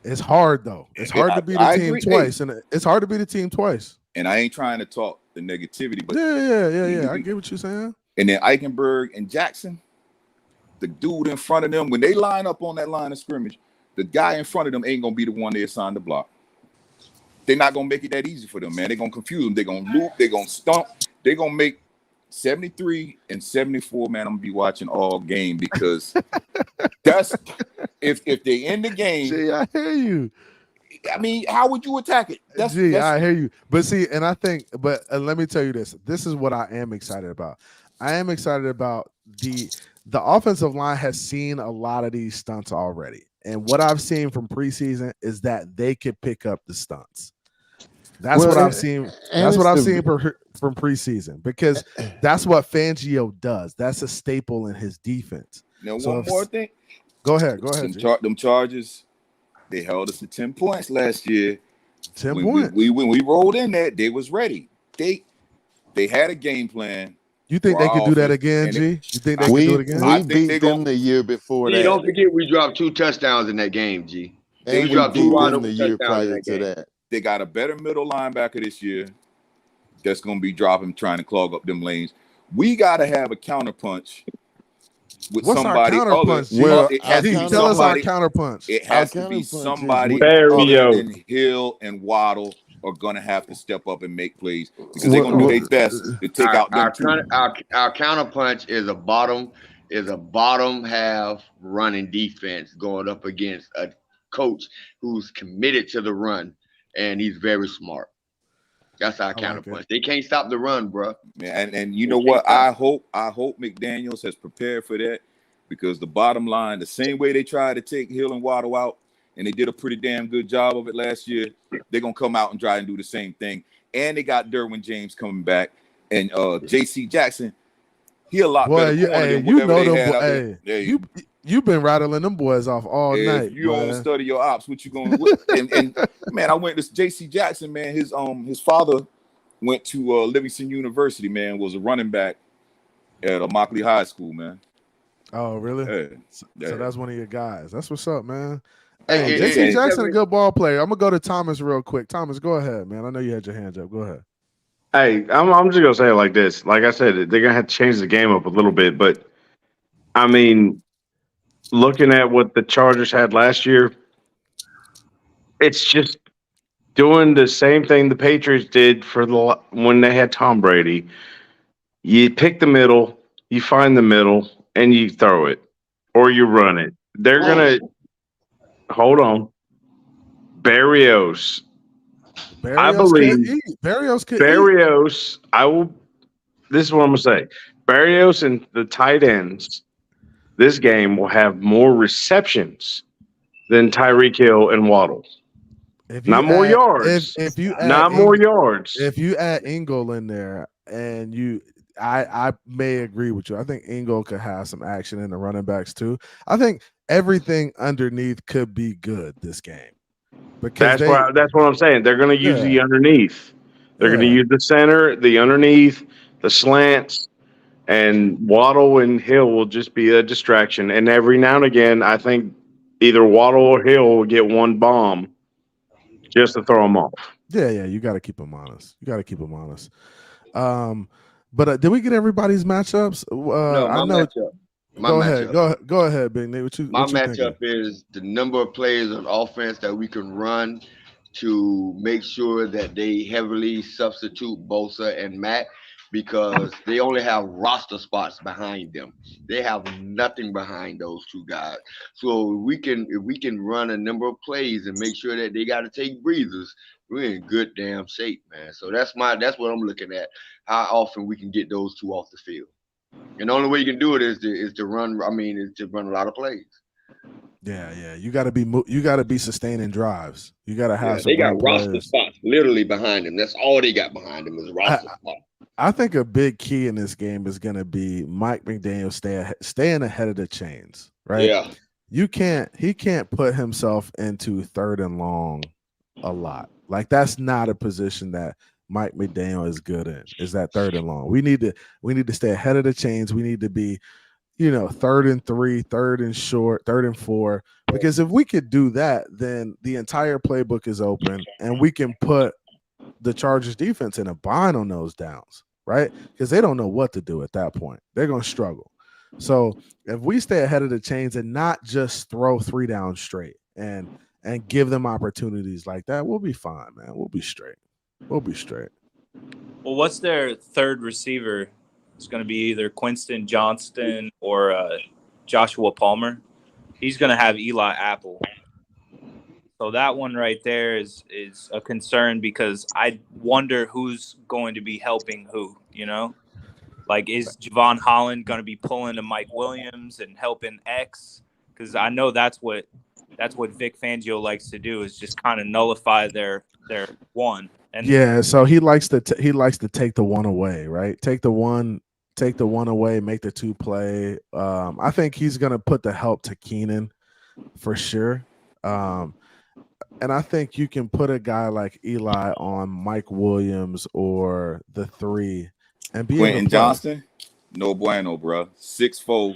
It's hard though. It's hard to beat a team twice, and it's hard to beat a team twice. And I ain't trying to talk the negativity, but yeah. I get what you're saying. And then Eichenberg and Jackson, the dude in front of them, when they line up on that line of scrimmage, the guy in front of them ain't gonna be the one they assigned to block. They're not gonna make it that easy for them, man. They're gonna confuse them. They're gonna loop. They're gonna stump. They're gonna make 73 and 74, man. I'm gonna be watching all game because that's if they end the game. See, I hear you. I mean, how would you attack it? I hear you. But see, and I think, let me tell you this. This is what I am excited about. I am excited about the offensive line has seen a lot of these stunts already. And what I've seen from preseason is that they could pick up the stunts. That's what I've seen. That's what I've seen from preseason because that's what Fangio does. That's a staple in his defense. Now, one more thing. Go ahead. Them Chargers, they held us to 10 points last year. 10 points. When we rolled in there, they was ready. They had a game plan. You think they could do that again, G? You think they could do it again? We beat them the year before that. Don't forget we dropped 2 touchdowns in that game, G. And we dropped 2 touchdowns the year prior to that. They got a better middle linebacker this year that's going to be dropping, trying to clog up them lanes. We got to have a counterpunch with somebody other. Well, tell us our counterpunch. It has to be somebody other than Hill and Waddle are going to have to step up and make plays because they're going to do their best to take out them our counterpunch is a bottom half running defense going up against a coach who's committed to the run. And he's very smart. That's our counterpunch. They can't stop the run, bro. And you know what? I hope McDaniels has prepared for that because the bottom line, the same way they tried to take Hill and Waddle out, and they did a pretty damn good job of it last year, they're gonna come out and try and do the same thing. And they got Derwin James coming back, and J.C. Jackson. He a lot better than whatever they had out there. You've been rattling them boys off all night. If you don't study your ops, what you going to and man, I went to J.C. Jackson, man. His father went to Livingston University, man, was a running back at Immokalee High School, man. Oh, really? Yeah. So that's one of your guys. That's what's up, man. Hey, J.C. Jackson, a good ball player. I'm going to go to Thomas real quick. Thomas, go ahead, man. I know you had your hands up. Go ahead. Hey, I'm just going to say it like this. Like I said, they're going to have to change the game up a little bit. But, I mean, looking at what the Chargers had last year, it's just doing the same thing the Patriots did when they had Tom Brady. You pick the middle, you find the middle, and you throw it or you run it. They're going to hold on. Barrios. I believe Barrios could Barrios. This is what I'm going to say. Barrios and the tight ends this game will have more receptions than Tyreek Hill and Waddle. Not more yards. If you add not more yards. If you add Ingle in there, and I may agree with you. I think Ingle could have some action in the running backs too. I think everything underneath could be good this game. Because that's what I'm saying. They're going to use the underneath. They're going to use the center, the underneath, the slants. And Waddle and Hill will just be a distraction. And every now and again, I think either Waddle or Hill will get one bomb just to throw them off. Yeah, you got to keep them honest. But did we get everybody's matchups? No, I my know. matchup. My Go ahead. matchup. Go ahead, Big Nate. My What you thinking? matchup is the number of players on offense that we can run to make sure that they heavily substitute Bosa and Matt because they only have roster spots behind them. They have nothing behind those two guys. So if we can run a number of plays and make sure that they got to take breathers, we're in good damn shape, man. So that's what I'm looking at. How often we can get those two off the field. And the only way you can do it is to run. I mean, is to run a lot of plays. Yeah. You got to be sustaining drives. You got to Yeah, have some they got great roster players. spots literally behind them. That's all they got behind them is roster spots. I think a big key in this game is going to be Mike McDaniel staying ahead of the chains, right? Yeah. He can't put himself into third and long a lot. Like that's not a position that Mike McDaniel is good in. Is that third and long? We need to stay ahead of the chains. We need to be, third and 3, third and short, third and 4. Because if we could do that, then the entire playbook is open and we can put the Chargers defense in a bind on those downs, right? Because they don't know what to do at that point. They're going to struggle. So if we stay ahead of the chains and not just throw 3 down straight and give them opportunities like that, we'll be fine, man. We'll be straight. Well, what's their third receiver? It's going to be either Quinston Johnston or Joshua Palmer. He's going to have Eli Apple. So that one right there is a concern because I wonder who's going to be helping who, Like, is Javon Holland going to be pulling to Mike Williams and helping X? Because I know that's what Vic Fangio likes to do is just kind of nullify their one. And yeah, so he likes to take the one away, right? Take the one away, make the 2 play. I think he's going to put the help to Keenan for sure. And I think you can put a guy like Eli on Mike Williams or the 3 and be Quentin able to play. Johnston, no bueno, bro. 6'4",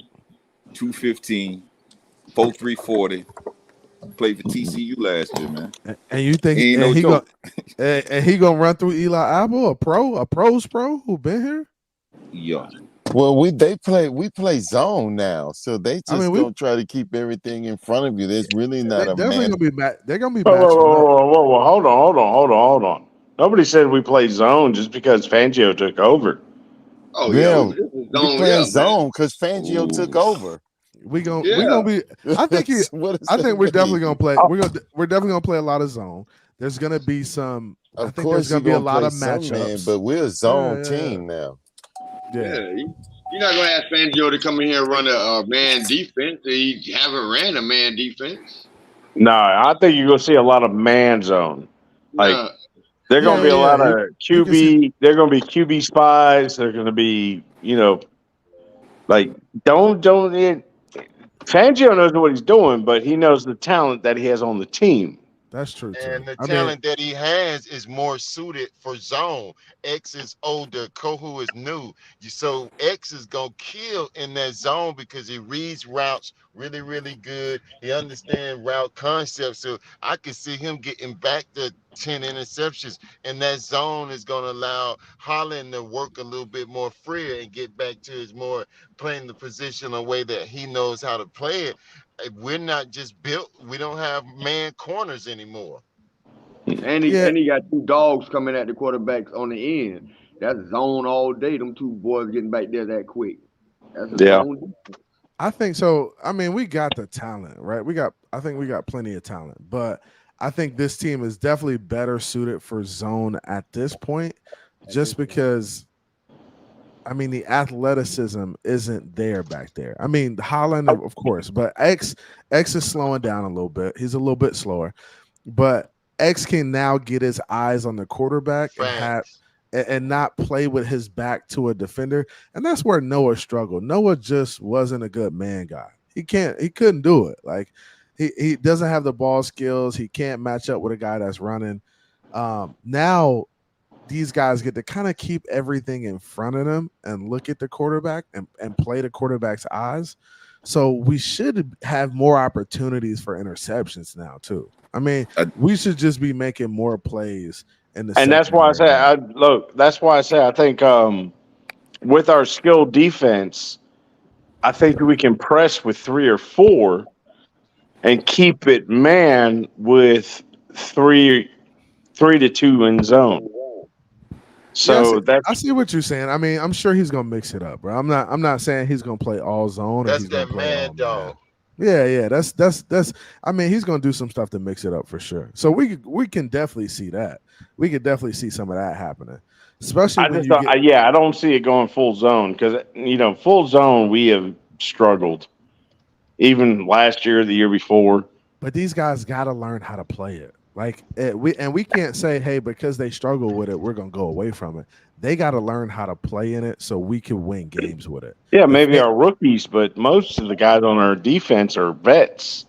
215, 4.340. Played for TCU last year, man. And you think he ain't no joke. And he gonna run through Eli Apple, a pros pro who been here? Yeah. Well, we play zone now, so they just gonna try to keep everything in front of you. There's really not a man. They're gonna be Whoa, matching up. whoa. Hold on. Nobody said we played zone just because Fangio took over. Oh Yeah, we we playing zone because Fangio took over. We gonna be. I think we're definitely gonna play. We're definitely gonna play a lot of zone. There's gonna be some. Of I think course, there's gonna be a lot of man, matchups. but we're a zone team now. Yeah. You're not gonna ask Fangio to come in here and run a man defense. He haven't ran a man defense. No, I think you're gonna see a lot of man zone. Like they're gonna be a lot of QB. They're gonna be QB spies. They're gonna be, like don't. Fangio knows what he's doing, but he knows the talent that he has on the team. That's true too. And the talent that he has is more suited for zone. X is older, Kohu is new. So X is gonna kill in that zone because he reads routes really, really good. He understands route concepts. So I could see him getting back to 10 interceptions, and that zone is gonna allow Holland to work a little bit more freer and get back to his more playing the position a way that he knows how to play it. We're not just built. We don't have man corners anymore. And he got 2 dogs coming at the quarterbacks on the end. That's zone all day. Them 2 boys getting back there that quick. That's a zone. I think so. I mean, we got the talent, right? I think we got plenty of talent, but I think this team is definitely better suited for zone at this point, just because. I mean, the athleticism isn't there back there. I mean, Holland, of course, but X is slowing down a little bit. He's a little bit slower, but X can now get his eyes on the quarterback and not play with his back to a defender. And that's where Noah struggled. Noah just wasn't a good man guy. He couldn't do it. Like he doesn't have the ball skills. He can't match up with a guy that's running. Now these guys get to kind of keep everything in front of them and look at the quarterback and play the quarterback's eyes. So we should have more opportunities for interceptions now too. I mean, we should just be making more plays in the. And that's why I say, that's why I say I think with our skilled defense, I think we can press with 3 or 4 and keep it man with 3 to 2 in zone. Yeah, So that's I see what you're saying. I mean, I'm sure he's gonna mix it up, bro. I'm not saying he's gonna play all zone or That's he's gonna that play all man man. dog. Yeah. That's. I mean, he's gonna do some stuff to mix it up for sure. So we can definitely see that. We could definitely see some of that happening, especially I when just you don't, get. I don't see it going full zone because full zone we have struggled even last year, the year before. But these guys got to learn how to play it. Like we can't say, hey, because they struggle with it, we're gonna go away from it. They got to learn how to play in it so we can win games with it. Yeah, If maybe they, our rookies, but most of the guys on our defense are vets.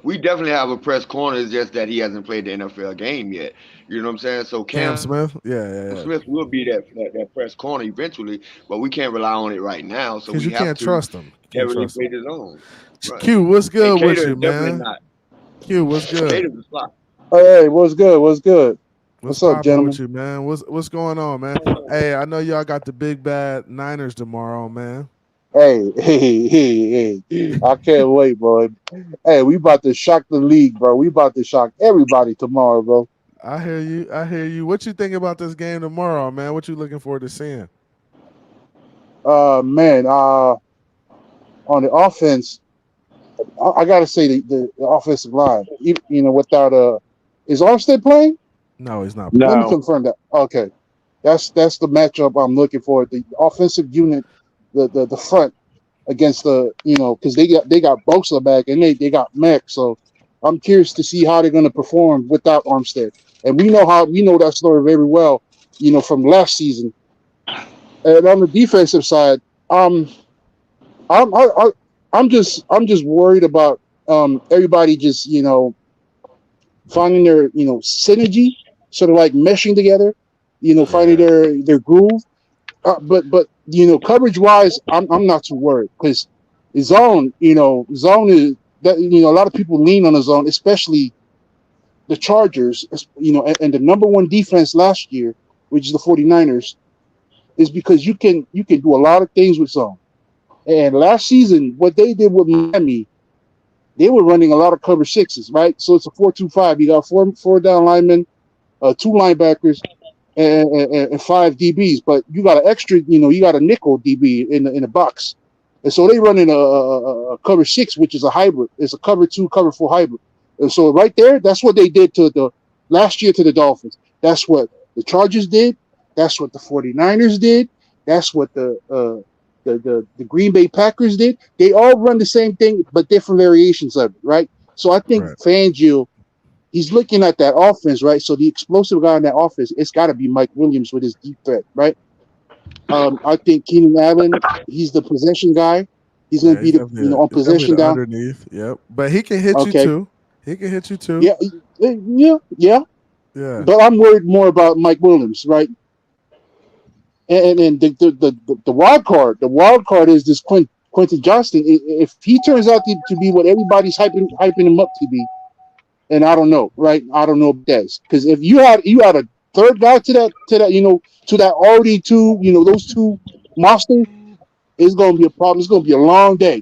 We definitely have a press corner. It's just that he hasn't played the NFL game yet. You know what I'm saying? So Cam Cam Smith, yeah, Smith will be that press corner eventually, but we can't rely on it right now. So because we you have can't to trust them. Can't heavily trust play them. the zone. Right. Q, what's And good with Cater you, is definitely man? not. Q, what's good? Cater's a slot. Hey, what's good? What's good? What's What's up, popping with gentlemen? you, man? What's going on, man? Hey, I know y'all got the big bad Niners tomorrow, man. Hey, hey. I can't wait, bro. Hey, we about to shock the league, bro. We about to shock everybody tomorrow, bro. I hear you. I hear you. What you think about this game tomorrow, man? What you looking forward to seeing? Man, on the offense, I gotta say the offensive line, without is Armstead playing? No, he's not Let playing. me No, confirm that. Okay, that's the matchup I'm looking for. The offensive unit, the front against because they got Bosa back and they got Mac. So I'm curious to see how they're going to perform without Armstead. And we know that story very well, from last season. And on the defensive side, um, I'm I'm just worried about everybody just finding their synergy, sort of like meshing together, finding Yeah, their groove. But coverage wise, I'm not too worried because zone is that a lot of people lean on the zone, especially the Chargers, and the number one defense last year, which is the 49ers, is because you can do a lot of things with zone. And last season, what they did with Miami, they were running a lot of cover sixes, right? So it's a 4-2-5. You got four down linemen, two linebackers, and five DBs, but you got an extra, you got a nickel DB in the box, and so they run in a cover six, which is a hybrid. It's a cover two, cover four hybrid, and so right there, that's what they did to the last year to the Dolphins. That's what the Chargers did. That's what the 49ers did. That's what the Green Bay Packers did. They all run the same thing, but different variations of it, right? So I think right. Fangio, he's looking at that offense, right? So the explosive guy in that offense, it's got to be Mike Williams with his deep threat, right? I think Keenan Allen, he's the possession guy. He's going Yeah, to be he's the definitely on definitely possession the down. underneath. Yep, but he can hit you Okay, too. He can hit you too. yeah, yeah. Yeah, But I'm worried more about Mike Williams, right? And the wild card is this Quentin Johnston. If he turns out to be what everybody's hyping him up to be, and I don't know, right? I don't know if that's because if you had a third guy to that already two, those two monsters, it's gonna be a problem. It's gonna be a long day.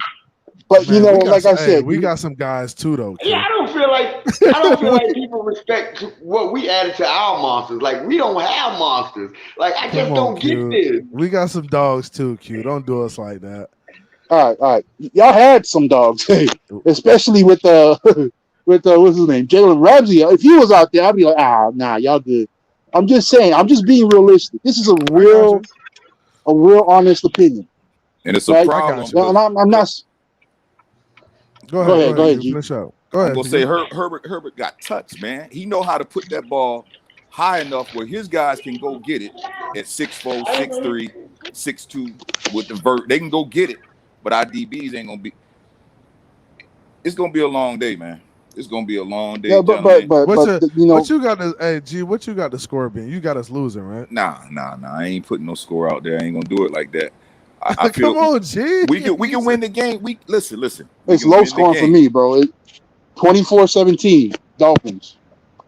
But man, we got like some. I Hey, said, we got some guys too, though. Yeah, Q. I don't feel like people respect what we added to our monsters. Like we don't have monsters. Like I Come just on, don't get Q. this. We got some dogs too, Q. Don't do us like that. all right, y'all had some dogs, especially with with what's his name, Jalen Ramsey. If he was out there, I'd be like, nah, y'all good. I'm just saying. I'm just being realistic. This is a I got you. real honest opinion, And it's a right? I got problem you. And because I'm not. Go Go ahead. Go ahead, go ahead, ahead, Q. G. Finish up. Go I'm ahead, gonna say Q. Herbert got touched, man. He know how to put that ball high enough where his guys can go get it at 6'4", 6'3", 6'2", with the vert. They can go get it, but our DBs ain't gonna be. It's gonna be a long day, man. It's gonna be a long day, Yeah, gentlemen. What's a what you got? Hey, G, what you got the score being? You got us losing, right? Nah. I ain't putting no score out there. I ain't gonna do it like that. I Come feel on, G. we You can said win the game. We listen. We it's can low win the scoring for game, me, bro. 24-17 Dolphins,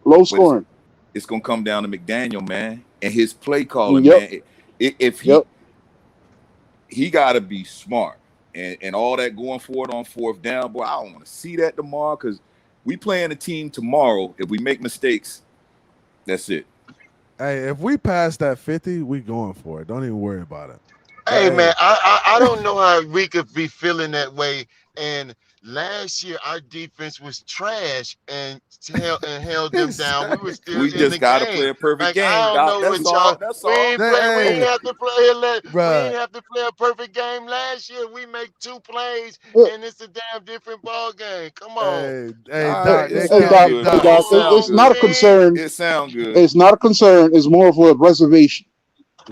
low but scoring. it's gonna come down to McDaniel, man, and his play calling, Yep, man. If he yep. he got to be smart. And all that going forward on fourth down, boy, I don't want to see that tomorrow because we playing a team tomorrow. If we make mistakes, that's it. Hey, if we pass that 50, we going for it. Don't even worry about it. But, Hey man, I don't know how we could be feeling that way. And last year our defense was trash and held them down. We were still We in just the got to game. play a perfect Like game, I don't Doc. know That's what all. y'all. That's We all. ain't play. We ain't have to play. We bruh. ain't have to play a perfect game last year. We make 2 plays Look, and it's a damn different ball game. Come on. Hey, All Doc, right, it they hey, sound can't, Doc, good, hey, Doc. though. Doc, It sound it's not a good. concern. It sound good. It's not a concern. It's more of a reservation.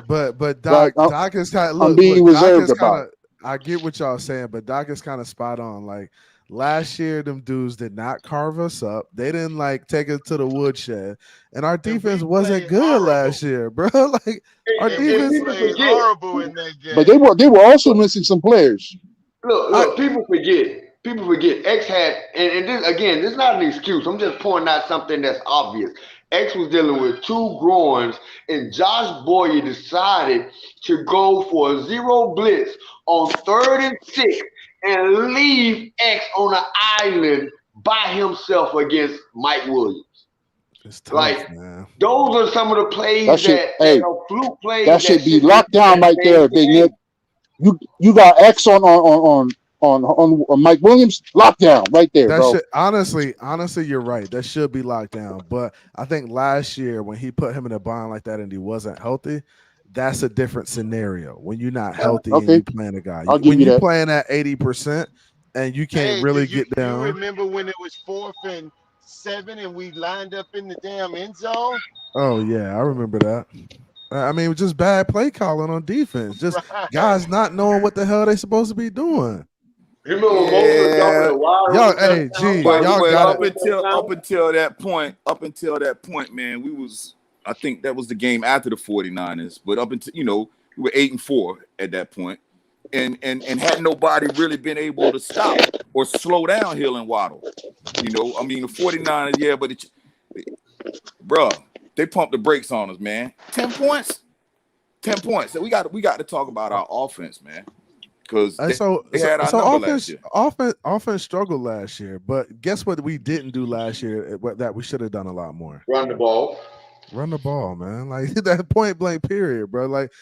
But Right? Doc is kind of I'm being look, Doc reserved is kind about of it. I get what y'all saying, but Doc is kind of spot on. Like last year, them dudes did not carve us up. They didn't like take us to the woodshed, and our And we defense wasn't played good horrible. last year, bro. Like our And, And we and defense. people played forget. horrible in that But game. they were also missing some players. I Look, people forget. People forget. X had, and this again, this is not an excuse. I'm just pointing out something that's obvious. X was dealing with 2 groins, and Josh Boyer decided to go for a 0 blitz on 3rd and 6 and leave X on an island by himself against Mike Williams. it's tough, Like, man. those are some of the That plays should, that hey, are fluke plays that that should be should be locked down that right change there, the Big game. Nick. You got X on Mike Williams lockdown right there, That bro. should honestly, you're right. That should be locked down. But I think last year when he put him in a bind like that and he wasn't healthy, that's a different scenario. When you're not healthy and Okay, you playing a guy, I'll give when you you that. playing at 80% and you can't Hey, do really get you down. remember when it was 4th and 7 and we lined up in the damn end zone? Oh yeah, I remember that. I mean, it was just bad play calling on defense. Just Right. guys not knowing what the hell they supposed to be doing. You remember when Moses was dropping Yeah, a wide Y'all, open hey, touchdown G, while he y'all was but got it. up dropping until touchdowns? up until that point, man, we was. I think that was the game after the 49ers. But up until we were 8-4 at that point, and had nobody really been able to stop or slow down Hill and Waddle. I mean the 49ers, yeah, but bruh, they pumped the brakes on us, man. 10 points. 10 points. So we got to talk about our offense, man. Because they had our number last year. Offense struggled last year, but guess what we didn't do last year that we should have done a lot more? Run the ball. Run the ball, man. Like that point blank period, bro. Like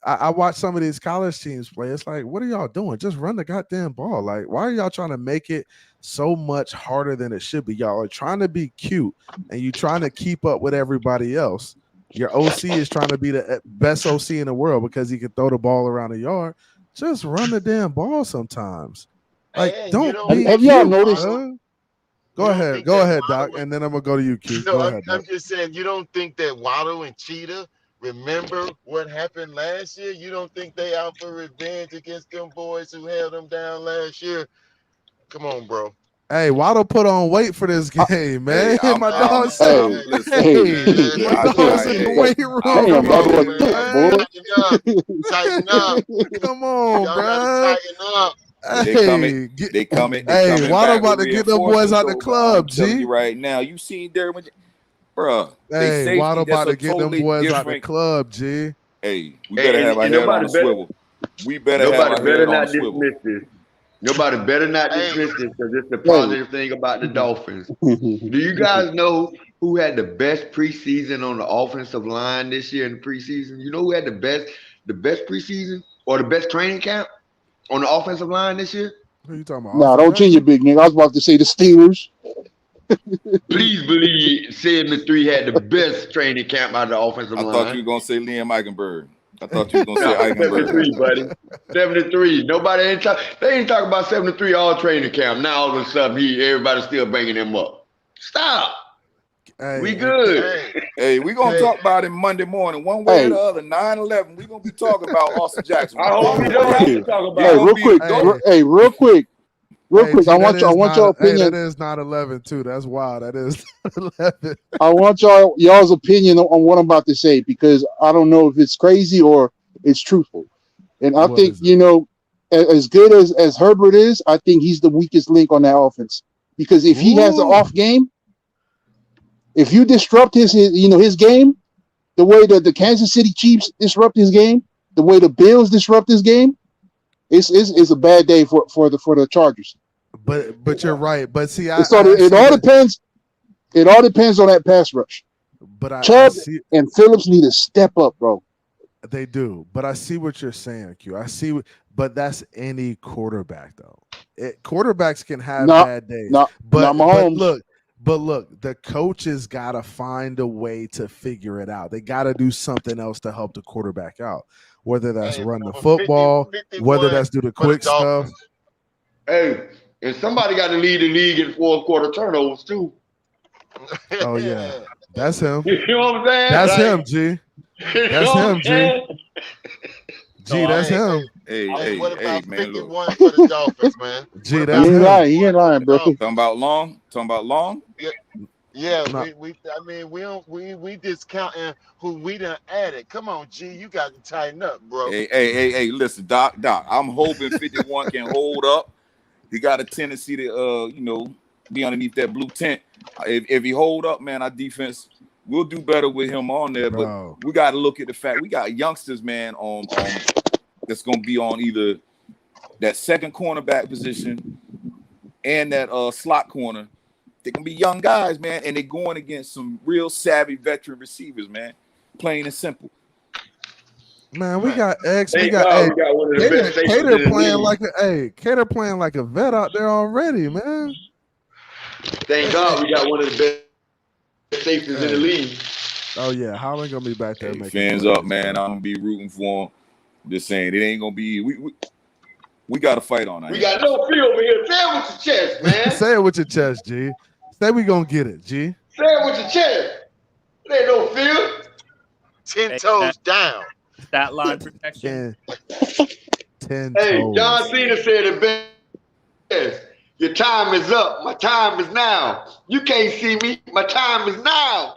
I watch some of these college teams play. It's like, what are y'all doing? Just run the goddamn ball. Like, why are y'all trying to make it so much harder than it should be? Y'all are trying to be cute and you trying to keep up with everybody else. Your OC is trying to be the best OC in the world because he can throw the ball around the yard. Just run the damn ball sometimes. Like, And you don't don't be Have think y'all that cute, noticed? Waddle, bro. you don't think Go that ahead, Waddle Doc, was, and then I'm gonna go to you, Q. no, Go ahead, Doc. I'm just saying, you don't think that Waddle and Cheetah remember what happened last year? You don't think they out for revenge against them boys who held them down last year? Come on, bro. Hey, Waddle put on weight for this game, Hey, man. My dog said, Hey, listen. hey, hey, my dog's in the hey, weight room damn, Hey, that boy, today, man. boy. man. Tighten up. Tighten up. Come on, Y'all got to bro. tighten up. They coming. Hey, They coming. They hey, coming Waddle back with about to get them boys reinforcements, out the though. But I'm club, telling G. you right now, you seen Derwin, bruh. They Hey, safety. Waddle That's about a to get them totally boys out the different. club, G. Hey, we better And, have our and head on nobody a better swivel. We better have nobody our better head on a not swivel. dismiss this. Nobody better not Hey, dismiss this because it's the Hey. positive thing about the Dolphins. Do you guys know who had the best preseason on the offensive line this year in the preseason? You know who had the best preseason or the best training camp on the offensive line this year? Who you talking about? Nah, Austin don't change it, Jackson? big nigga. I was about to say the Steelers. Please believe 73 had the best training camp out of the offensive I thought you line. were gonna say Liam Eichenberg. I thought you were gonna say No, Eichenberg. 73, buddy. 73. Nobody ain't talk. They ain't talking about 73 all training camp. Now all of a sudden everybody's still bringing him up. Stop. We Hey, good. hey, Hey, we're gonna hey, talk about him Monday morning, one way or Hey, the other. 9/11. We're gonna be talking about Austin Jackson. I hope we don't have to talk You're hey, about gonna real it. be quick, hey, real quick. hey, G, I want your that opinion. is 9/11 too. That's wild. That is 9/11. I want y'all's opinion on what I'm about to say because I don't know if it's crazy or it's truthful. And I What think is it? as good as Herbert is, I think he's the weakest link on that offense because if he has an Ooh. off game, if you disrupt his game, the way that the Kansas City Chiefs disrupt his game, the way the Bills disrupt his game, it's a bad day for the Chargers. But you're right. But see, It all depends on that pass rush. But I Chubb see and Phillips need to step up, bro. they do. But I see what you're saying, Q. But that's any quarterback though. Quarterbacks can have bad days. Not Mahomes. But look, the coaches gotta find a way to figure it out. They gotta do something else to help the quarterback out. Whether that's run the football, 51 whether that's do the for the quick stuff. Dolphins. Hey, and somebody got to lead the league in fourth quarter turnovers too. Oh yeah, that's him. You know what I'm saying? That's Like, him, G. you That's know what him, I'm G. saying? G, that's him. Hey, What about man, look. 51 for the Dolphins, man? G, What that's He about ain't him. lying. He ain't lying, bro. Dolphins? Talking about long. Yeah, No. we discounting who we done added. Come on, G, you got to tighten up, bro. Hey, listen, Doc. I'm hoping 51 can hold up. He got a tendency to, be underneath that blue tent. If he hold up, man, our defense will do better with him on there. Bro. But we got to look at the fact we got youngsters, man, on that's going to be on either that second cornerback position and that slot corner. They're going to be young guys, man, and they're going against some real savvy veteran receivers, man. Plain and simple. Man, we got X. We Thank got God we got one of the best safeties in Cater the playing league. Cater playing like a vet out there already, man. Thank God we got one of the best safeties in the league. Oh yeah, Holland gonna be back there Hey, making fans plays, up, man. I'm gonna be rooting for him. Just saying, it ain't gonna be. We got to fight on that. We got no feel over here. Say it with your chest, man. Say it with your chest, G. Say we gonna get it, G. Say it with your chest. There ain't no feel. 10 toes down. Stat line protection. 10 Hey, toes. John Cena said it best. Your time is up. My time is now. You can't see me. My time is now.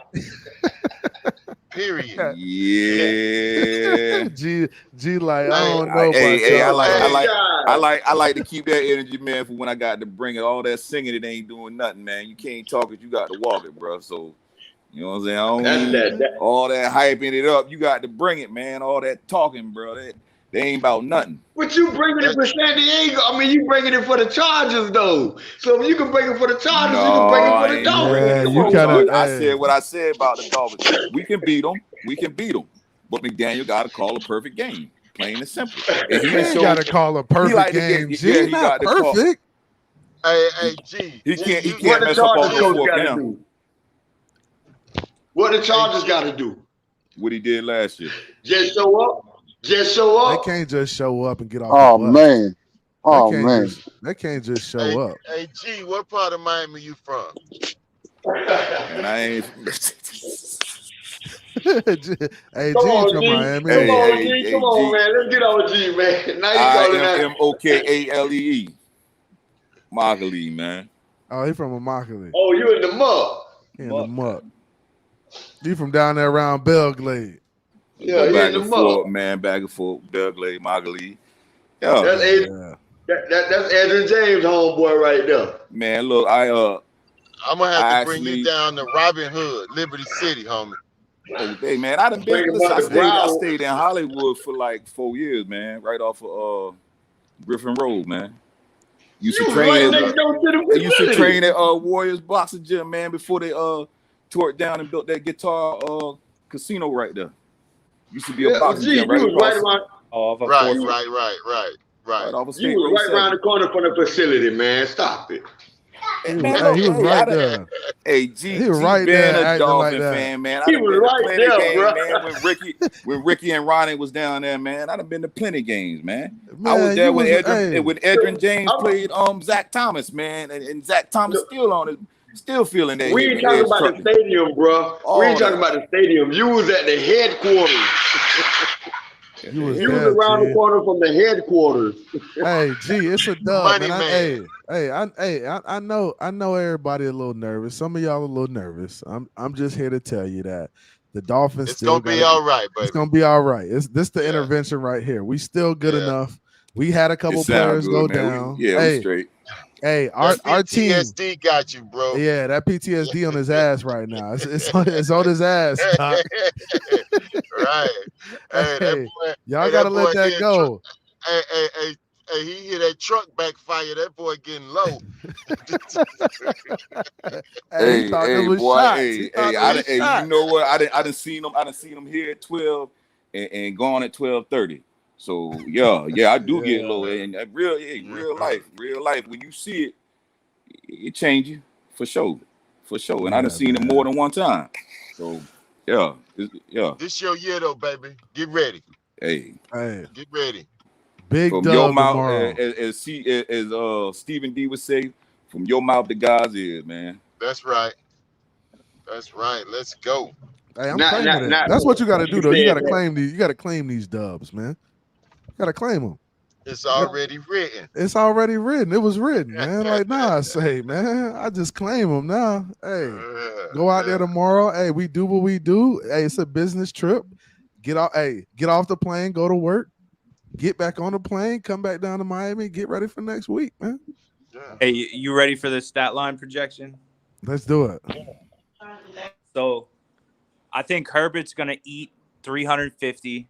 Period. Yeah. G like I don't know about Hey, y'all. I like to keep that energy, man, for when I got to bring it. All that singing, it ain't doing nothing, man. You can't talk it, you got to walk it, bro. So, you know what I'm saying? I don't need all that hyping it up. You got to bring it, man. All that talking, bro. They ain't about nothing. But you bringing it for San Diego. I mean, you bringing it for the Chargers, though. So if you can bring it for the Chargers, you can bring it for the Dolphins. Yeah, Come you on, gotta- man. I said what I said about the Dolphins. We can beat them. But McDaniel got to call a perfect game. Plain and simple. And He ain't gotta call a perfect game. G, he not got to call. perfect. Hey, G. He can't What the mess up on Chargers the coach fourth got to down. do? What the Chargers got to do? What he did last year. Just show up. Just show up. They can't just show up and get off Oh the bus. man. Oh man. They can't just show Hey, up. hey, G, what part of Miami you from? And I ain't. Hey, G Come on, from G. Miami. Come on, Hey, G. Come on, man. Let's get on G, man. Now you calling that. IMMOKALEE. Margalee, man. Oh, he from Immokalee. Oh, you in the mud. He in the muck. You from down there around Belglade. Yeah, Go he back in the and mud. forth, man. Back and forth. Belglade, Margalee. Yeah, That's that's Adrian James' homeboy right there. man. Look, I'm gonna have I to bring actually- you down to Robin Hood, Liberty City, homie. oh, hey, man. I done been. Bring him Listen, out the I ground. stayed in Hollywood for like 4 years, man. Right off of Griffin Road, man. Used to You train. right next door to the I used to facility. train at Warriors boxing gym, man, before they tore it down and built that guitar casino right there. Used to be a Yeah, boxing G, gym you was right across- around. Off of Right, fourth. right off of State You Road was right 7. around the corner from the facility, man. Stop it. He was, Man, hey, he look, was hey, right I done- there. Hey, G, He was G right been there a acting like Dolphin that. fan, man. He I done was been to right plenty there, games, bro. man. When Ricky and Ronnie was down there, man, I done been to plenty games, man. I Man, was there you when was- Edrin, hey. when Edrin James I'm- played Zach Thomas, man, and Zach Thomas still on it, still feeling that. We hit ain't when talking Ed's about the trucking. stadium, bro. All We ain't that. talking about the stadium. You was at the headquarters. You was You was there, around G. the corner from the headquarters. Hey, G, it's a dub, Money man. man. I know everybody a little nervous. Some of y'all a little nervous. I'm just here to tell you that the Dolphins It's still gonna be gotta- all right, It's baby. gonna be all right. This the Yeah. intervention right here. We still good Yeah. enough. We had a couple It sound players good, go man. down. We hey, straight. hey, our team. PTSD got you, bro. Yeah, that PTSD on his ass right now. It's on his ass, Doc. Right. Hey, that Hey, boy. y'all hey, gotta that let boy that did go. Hey, Hey, he hear that truck backfire. That boy getting low. Hey, he thought there Hey, was boy, shots. He hey, thought there was hey, you shots. know what? I didn't seen them. I didn't seen them here at 12 and gone at 12:30. So yeah, I do get low, Yeah. and real life. When you see it, it change you for sure. And I done Yeah, seen it man. more than one time. So yeah. This your year though, baby. Get ready. Hey, Hey, Get ready. big from your dub mouth, tomorrow. as Stephen D would say, from your mouth to God's ears, man. That's right. That's right. Let's go. Hey, I'm Not, claiming not, it. not. That's what you got to do, You though. You got said to that. claim these. You got to claim these dubs, man. You got to claim them. It's already written. It's already written. It was written, man. Like I say, man. I just claim them now. Hey, go out there tomorrow. Hey, we do what we do. Hey, it's a business trip. Get off. Hey, get off the plane. Go to work. Get back on the plane. Come back down to Miami. Get ready for next week, man. Hey, you ready for the stat line projection? Let's do it. So, I think Herbert's gonna eat 350.